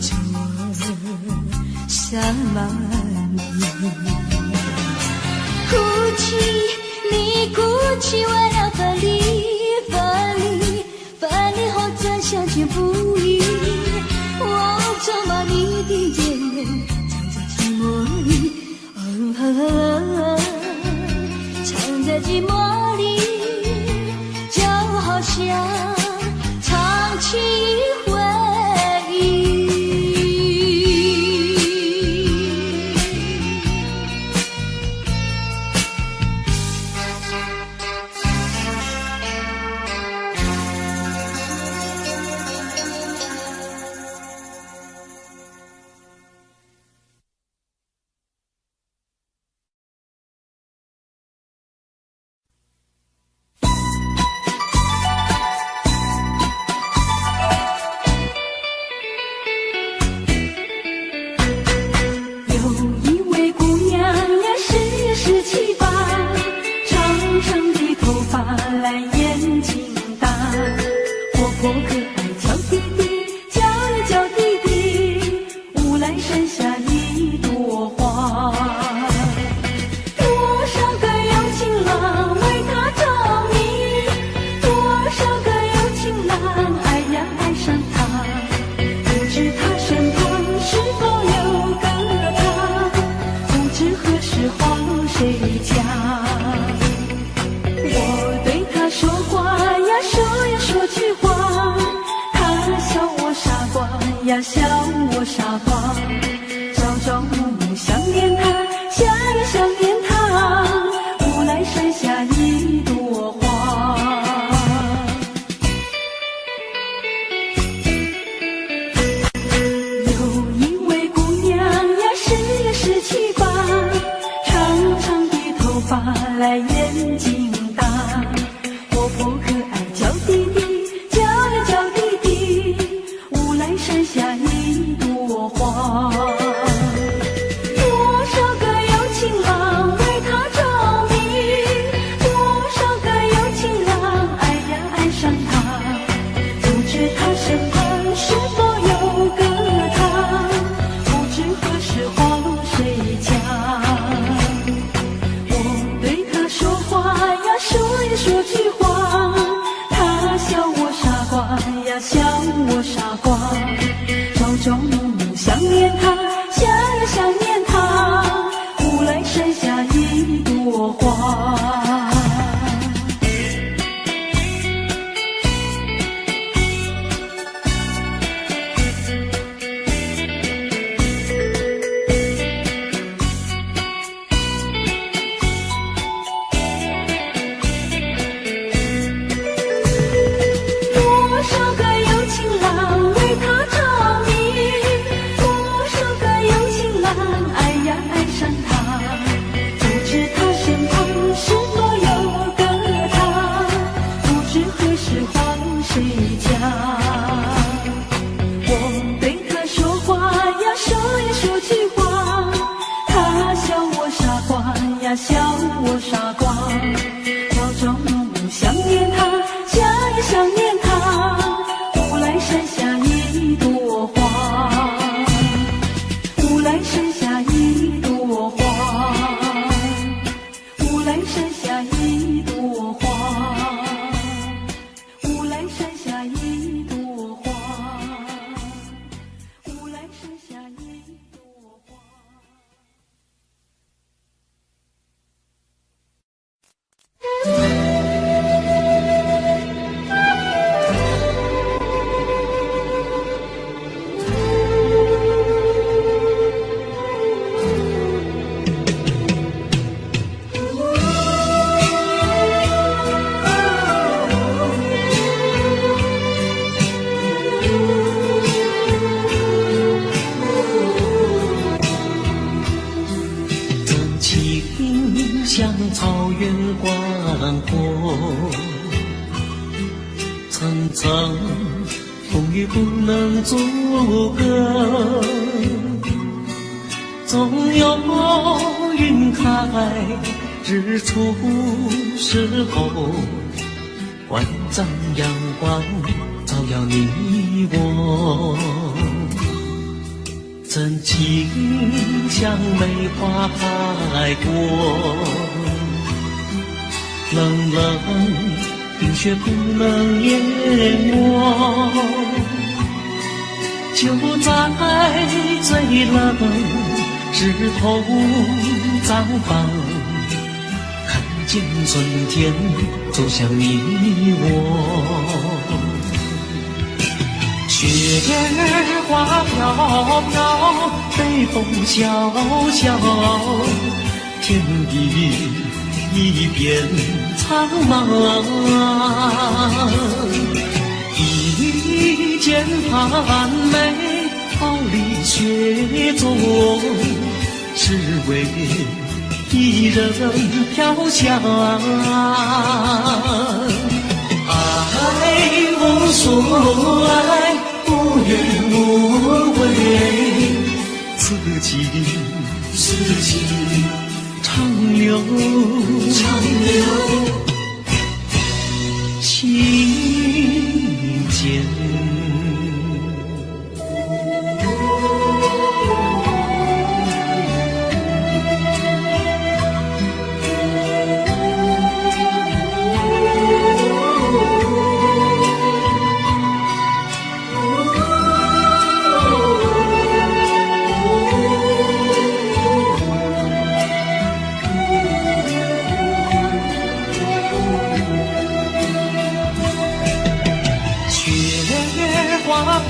着我洒满你。哭泣，你哭泣，为了分离，分离，分离后再相见不易。我策马你的眼泪藏在寂寞里，藏在寂寞里，就好像唱起回忆。呀，笑我傻瓜，朝朝暮暮想念他，想呀想念他，无奈山下一朵花。有一位姑娘呀，十七八，长长的头发来眼睛大，活泼可爱叫弟弟，叫呀叫弟弟，无奈山下一朵花。多少个有情郎为她着迷，多少个有情郎爱呀爱上她，不知她身旁是否有个他，不知何时花落谁家。我对她说话呀，说呀说句话，她笑我傻瓜呀，笑我傻瓜。朝朝暮暮想念他，想呀想念他，无奈山下一朵花。多少个有情郎为她着迷，多少个有情郎爱呀爱上她，不知她身旁是否有个他，不知何时花落谁家。我对她说话呀，说呀说句话，她笑我傻瓜呀，笑我傻瓜。朝朝暮暮想念她，想呀想念她，无奈山下一朵花，无奈山下一朵花，无奈山下一朵花，无奈山下一朵花，无奈山下一朵花。像草原广阔，层层风雨不能阻隔，总有云开日出时候，万丈阳光照耀你我，真情像梅花开过，冷冷冰雪不能淹没，就在最冷枝头绽放，看见春天走向你我。雪儿花飘飘，北风萧萧，天地一片苍茫。一剑寒梅，傲立雪中，只为一人飘香。爱无所爱，无怨无悔，此情长留情间。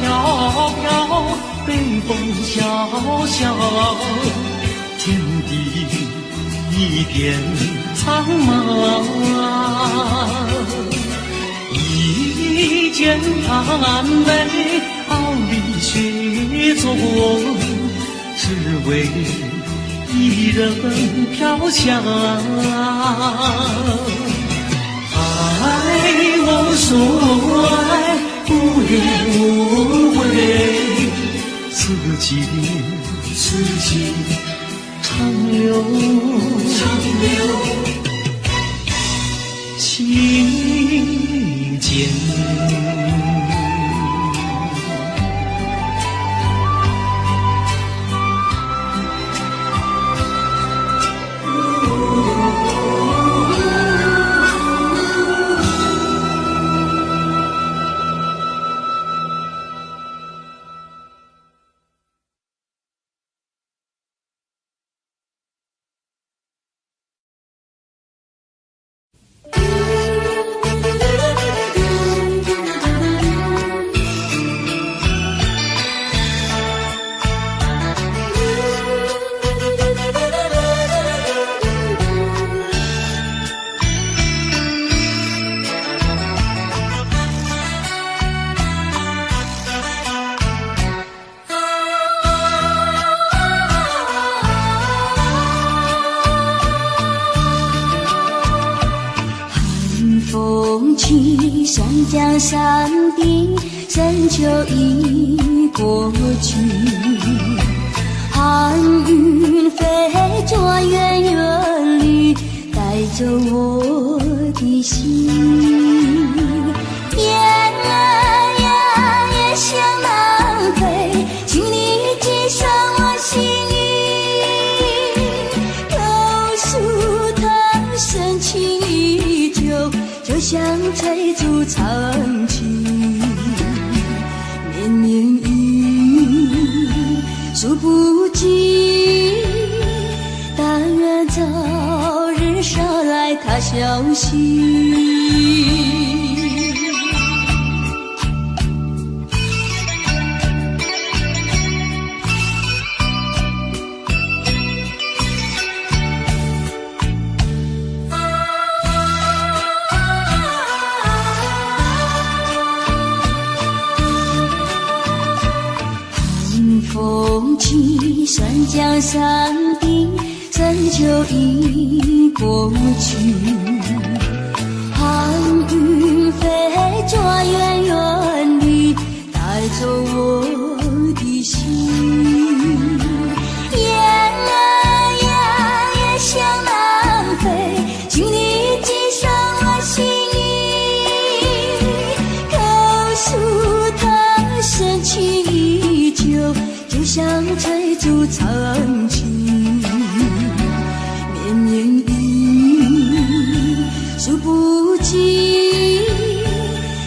飘飘，北风萧萧，天地一片苍茫。一剑寒梅，傲立雪中，只为一人飘香。爱无所爱，无怨无悔，此情长留情间。山江山顶，深秋已过去，寒云飞转远远里，带走我的心。雁儿呀也向南飞，请你寄上我心意。告诉他深情依旧，就像翠竹长青，绵绵雨数不尽，但愿早日捎来他消息。风起，山江山顶，深山就已过去，寒雨飞转远远地带走我的心。夜向南飞，请你寄上我心意，告诉他深情依旧，就像追逐长情。绵绵雨数不尽，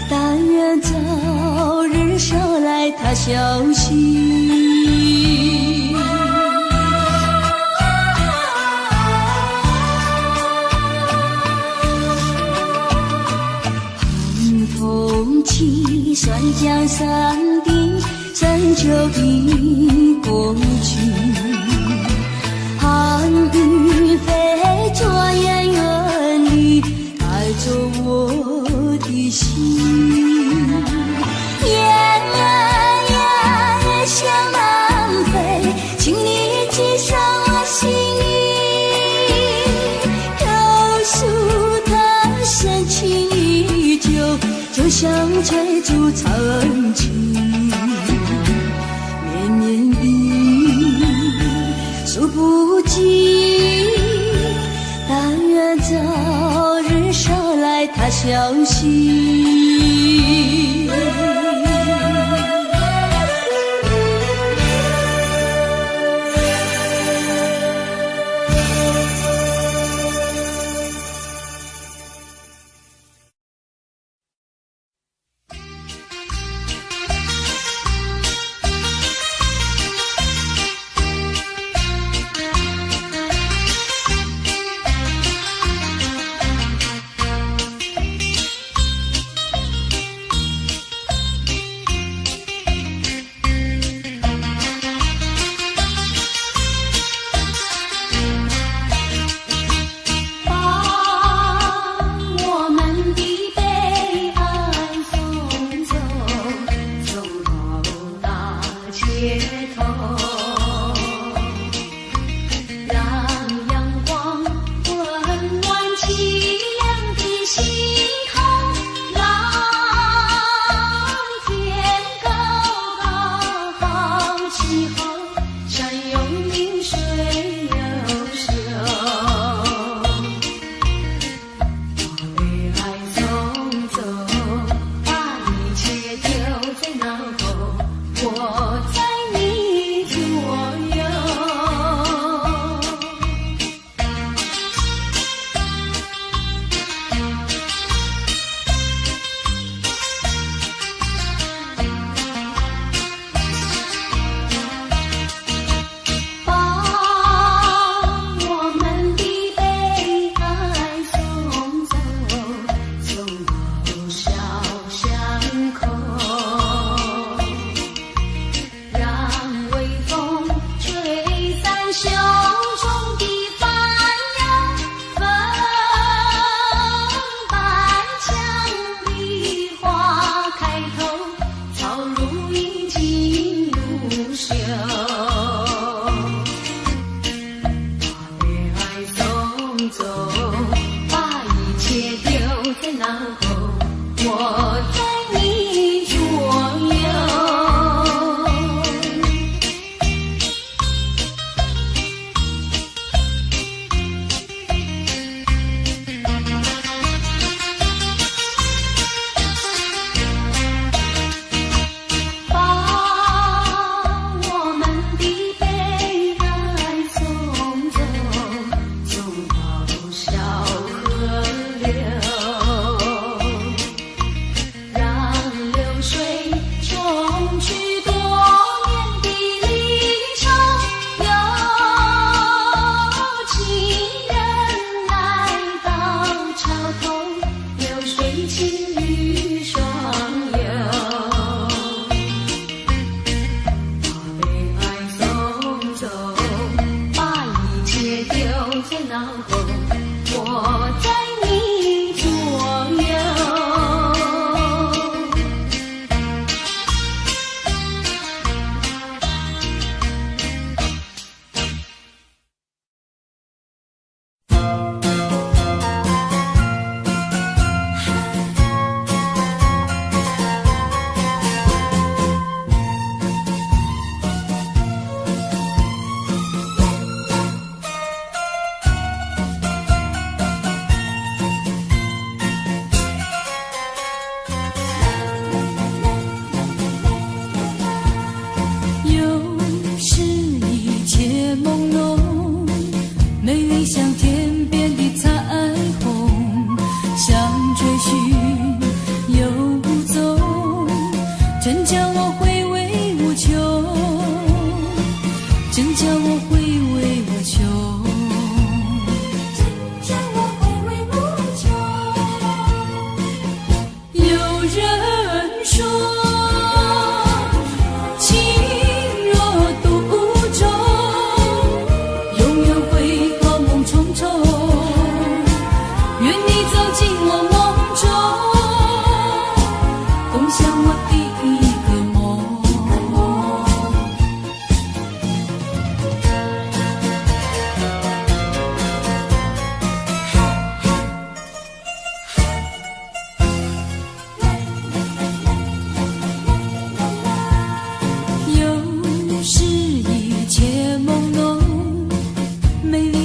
但愿早日捎来他消息。风起酸江山顶，山就已过去，寒雨飞转远远地带走我的心。夜向南飞，请你寄上我心意，告诉他深情依旧，就像追逐长情。绵绵雨数不尽，但愿早日捎来他消息。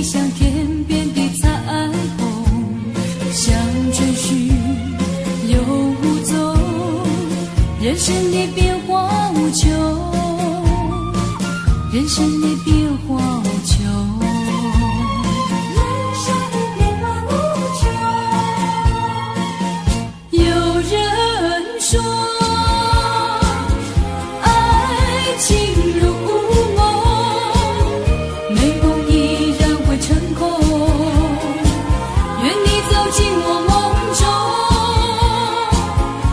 你像天边的彩虹，像春去又无踪。人生的变化无穷，人生的变化无穷，人生的变化无穷。有人说，爱情如梦，美梦依然会成空。愿你走进我梦中，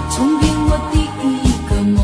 重编我第一个梦。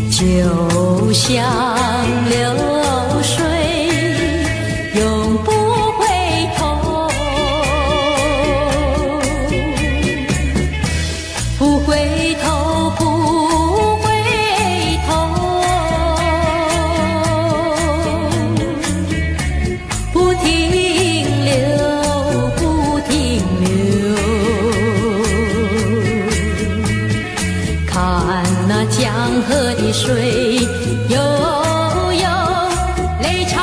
就像流水永不回头，不回头，不回头，不停留，不停留。看那江河的水悠悠，泪长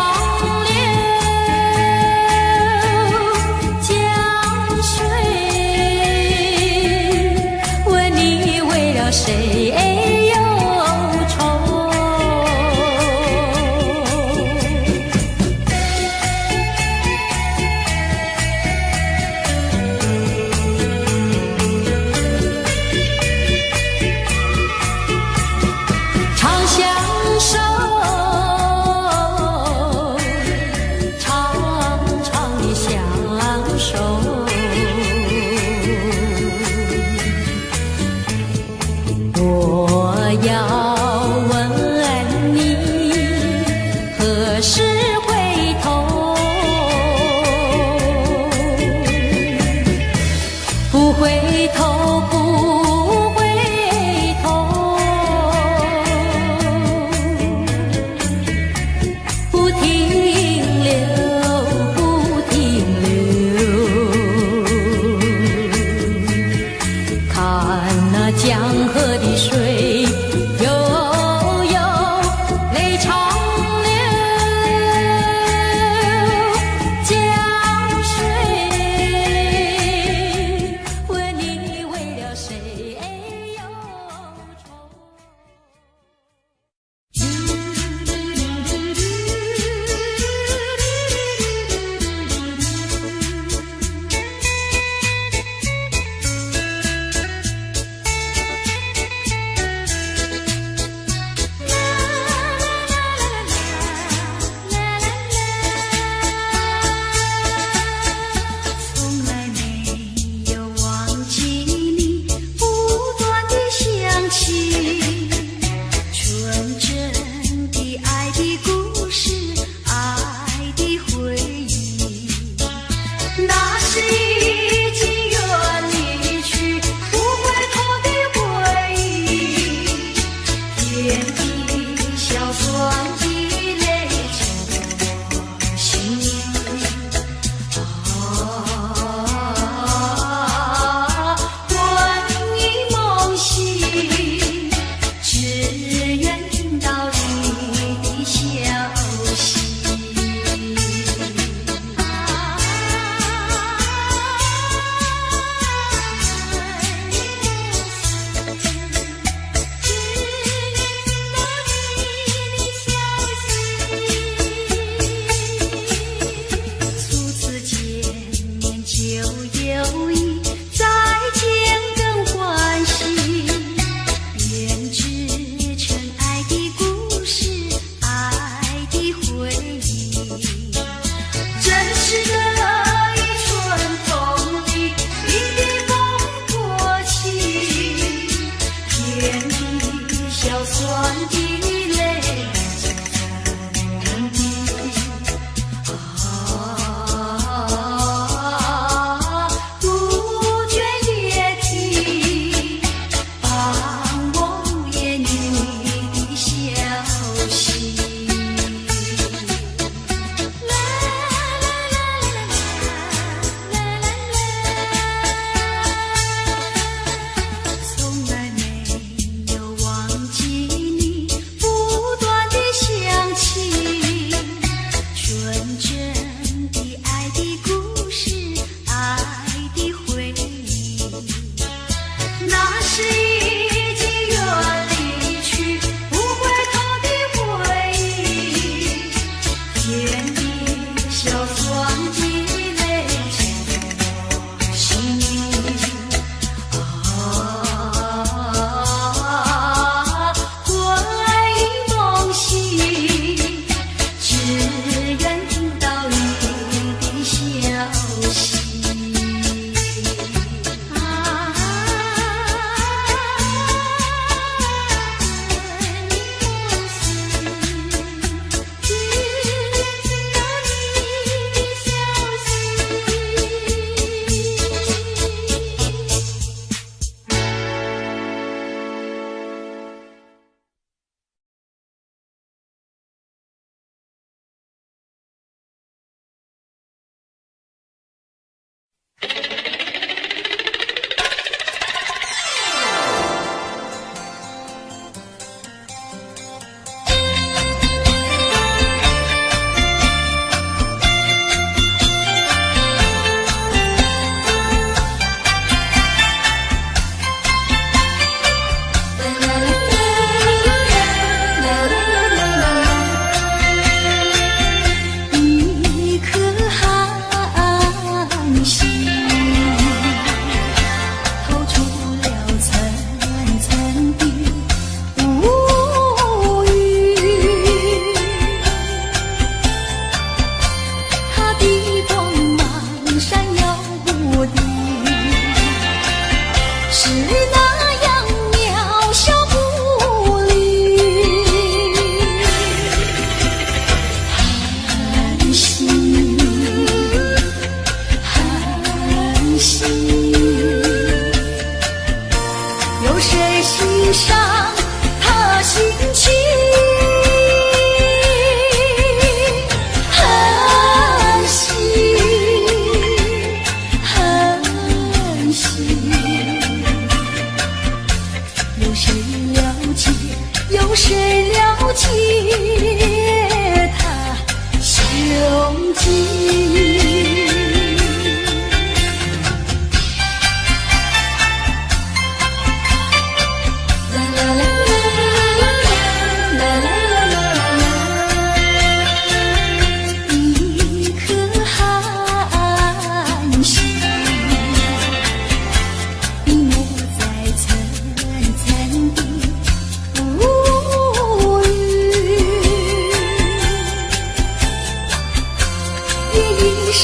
流。江水问你为了谁忧愁？常相守，长长的相守。我要问你何时回头？不回头，不回头，不停留，不停留。看那江河的水悠一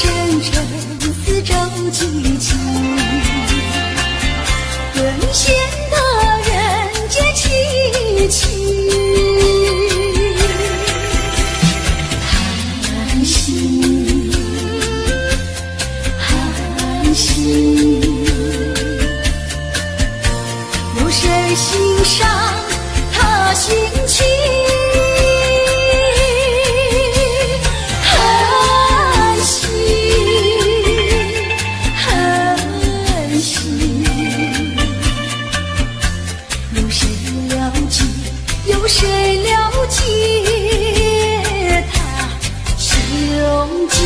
心情。有谁了解他胸襟？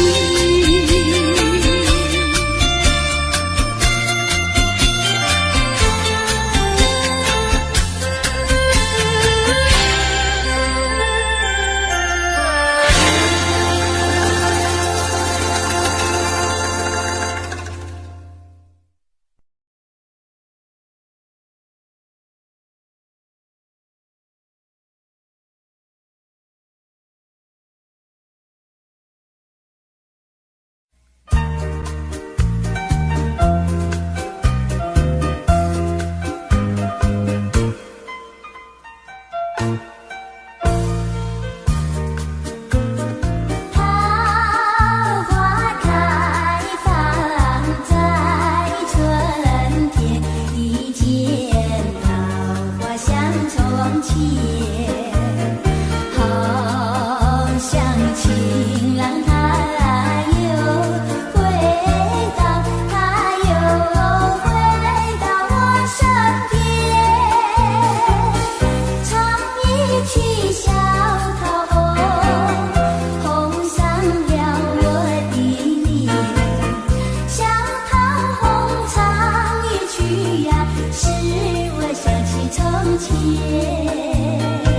是我想起从前。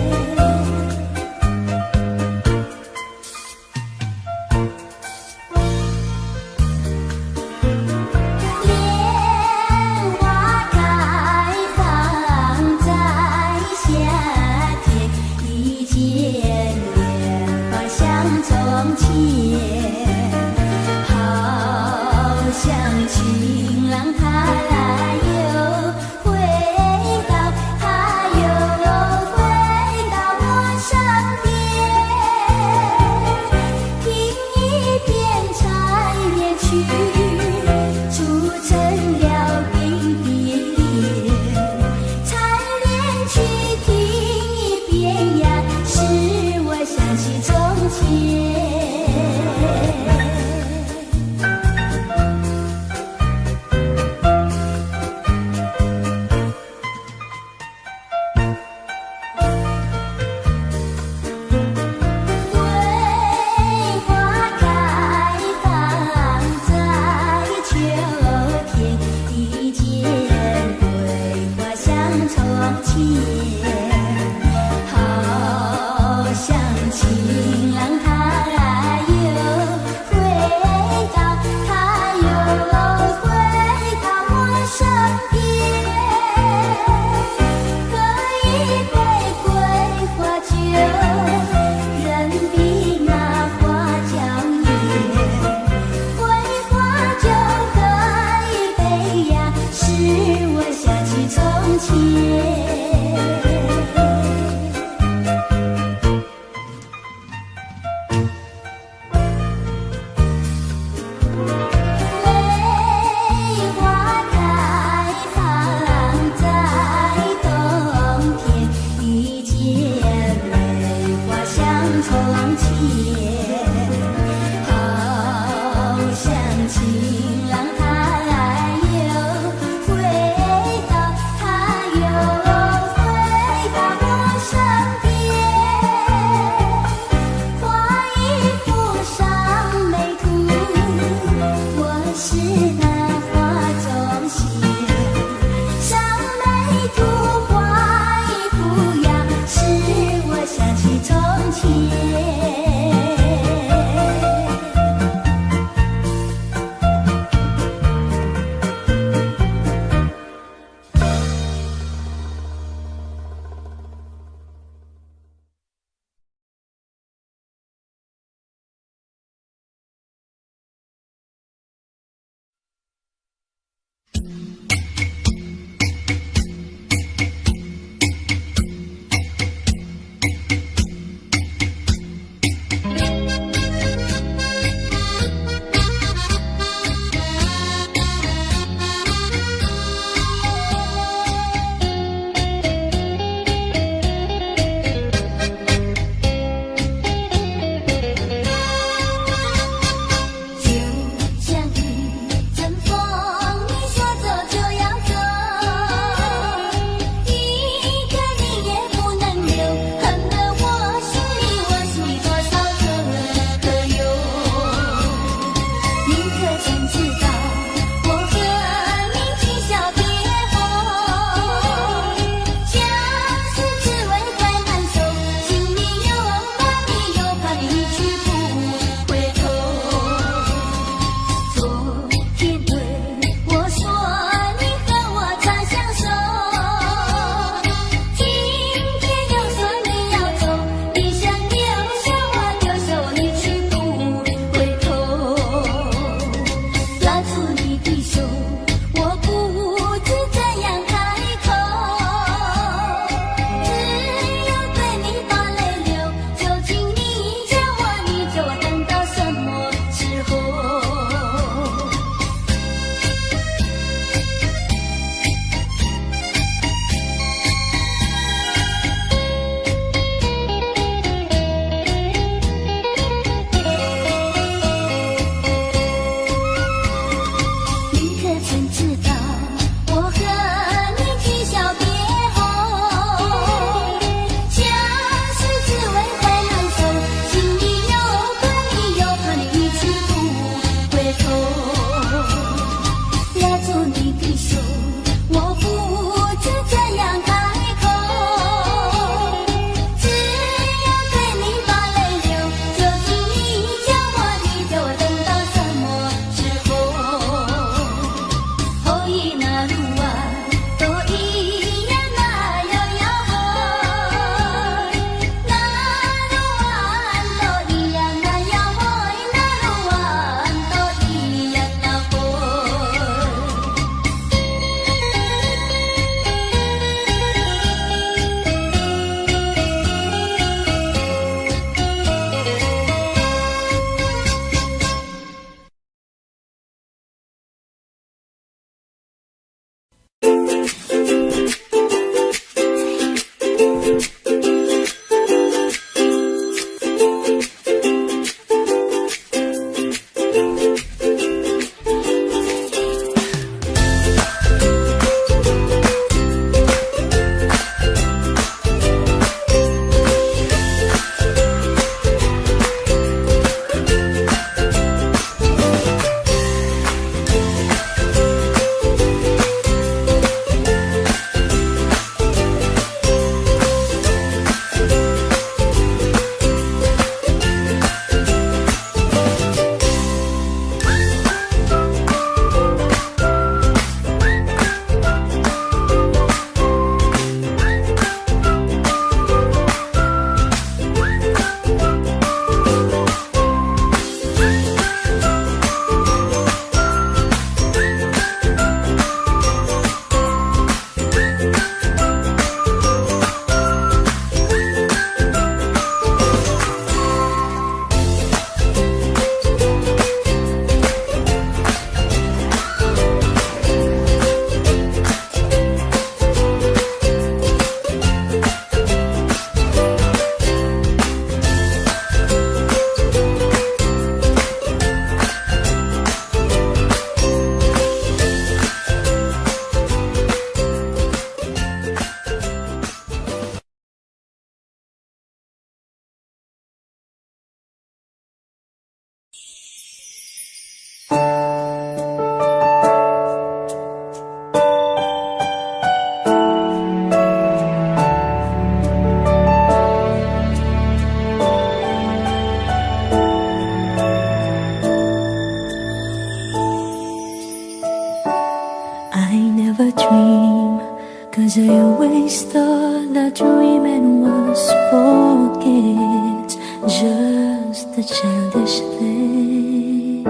just a childish thing,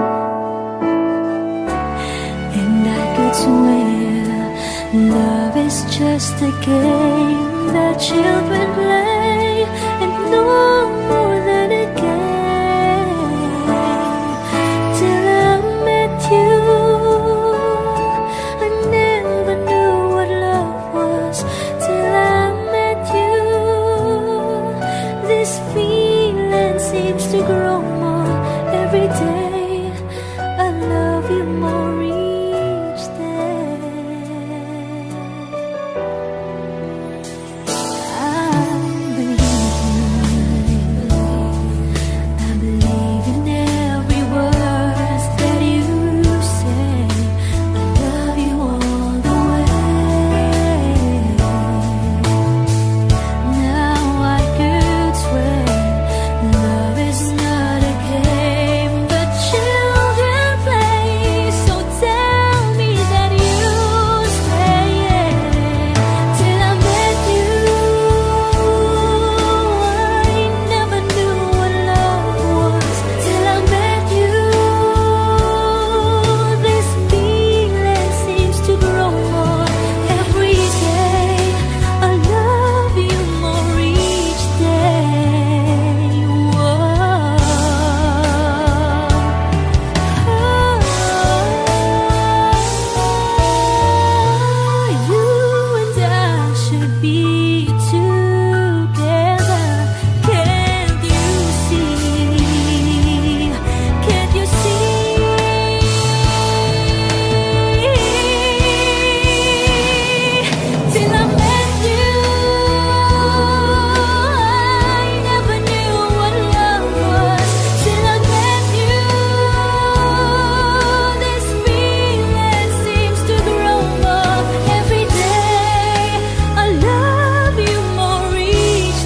and I could swear love is just a game that children play, and no more than a game. Till I met you, I never knew what love was. Till I met you, this feeling seems to grow more every day. I love you more each day. I believe in every word that you say. I love you all the way. Now I could swear love is not a game that children play. So tell me that you stay. Till I met you, I never knew what love was. Till I met you, this feeling seems to grow more every day. I love you more each day. You and I should be together. Can't you see? Can't you see? Till I met you, I never knew what love was. Till I met you, this feeling seems to grow more every day. I love you more each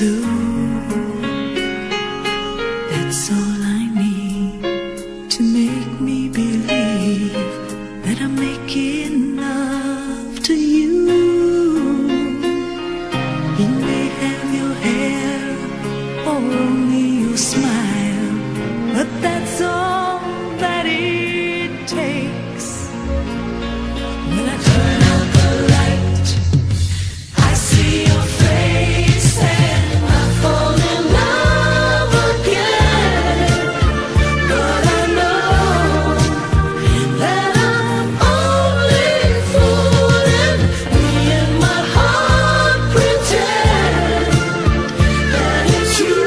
blue. That's all I need to make me believe that I'm making love to you. You may have your hair or only your smile, but that's all that it takes. When I turn out the light, I see your face and I fall in love again. But I know that I'm only fooling. Me and my heart pretend that it's you.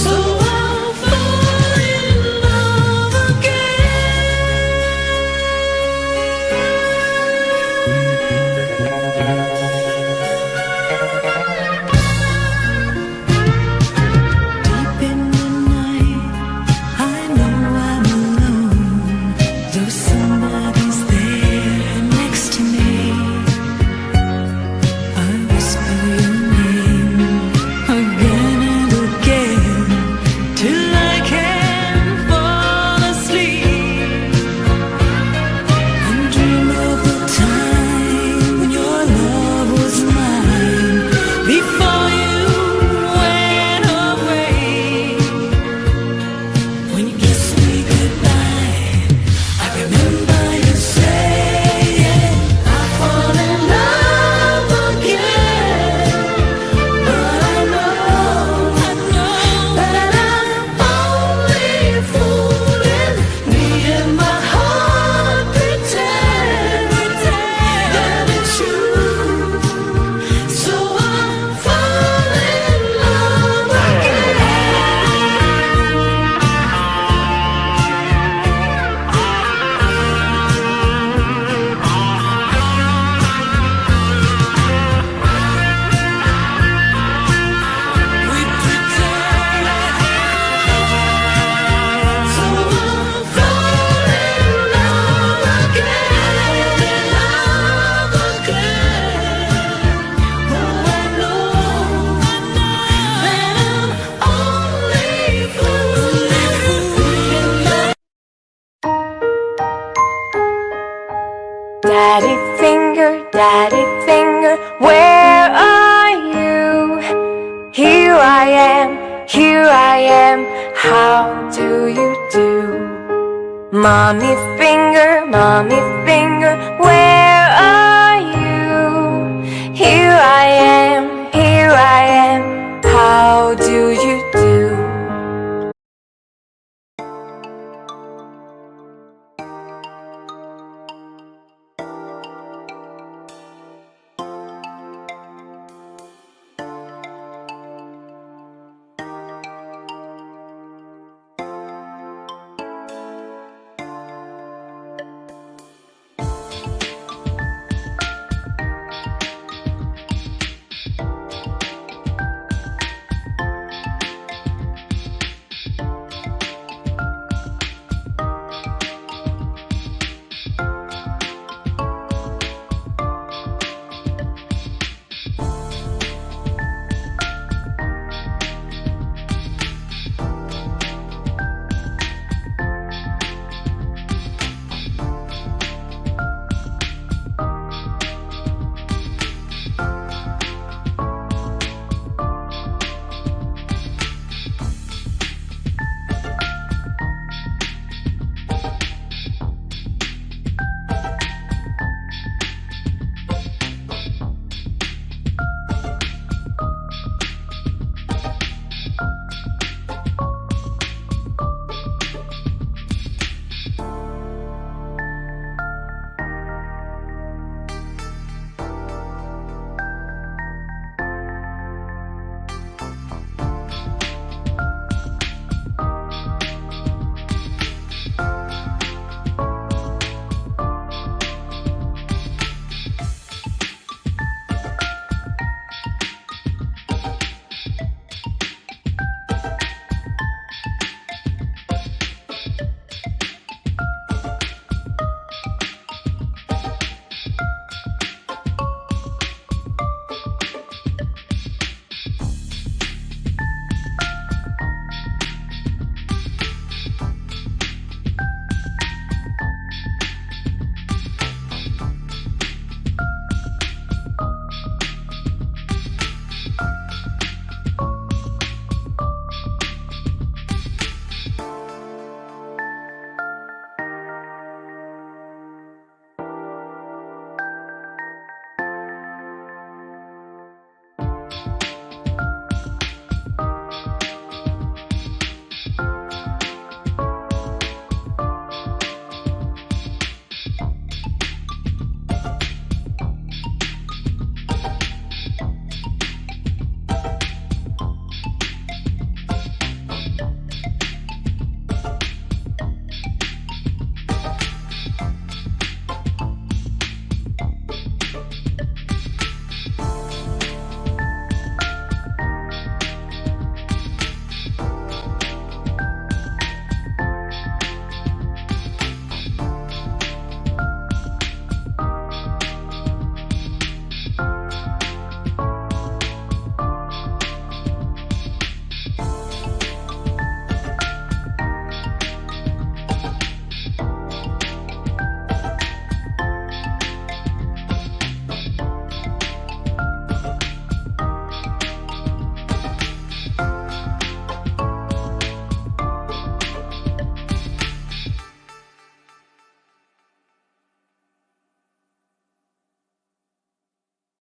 So I'll fall in love again. Deep in the night, I know I'm alone, though somebody's there next to me. I whisper your name again and again till I can fall asleep and dream of the time when your love was mine before you went away. When you kissed me goodbye, I remember you saying I fall in love again. But I know that I'm only fooling. Me and my heart pretend that it's you. So I'll fall in love we pretend. So I'll fall in love again, love again. Oh, I know that I'm only fooling. Daddy finger, where are you? Here I am, how do you do? Mommy finger,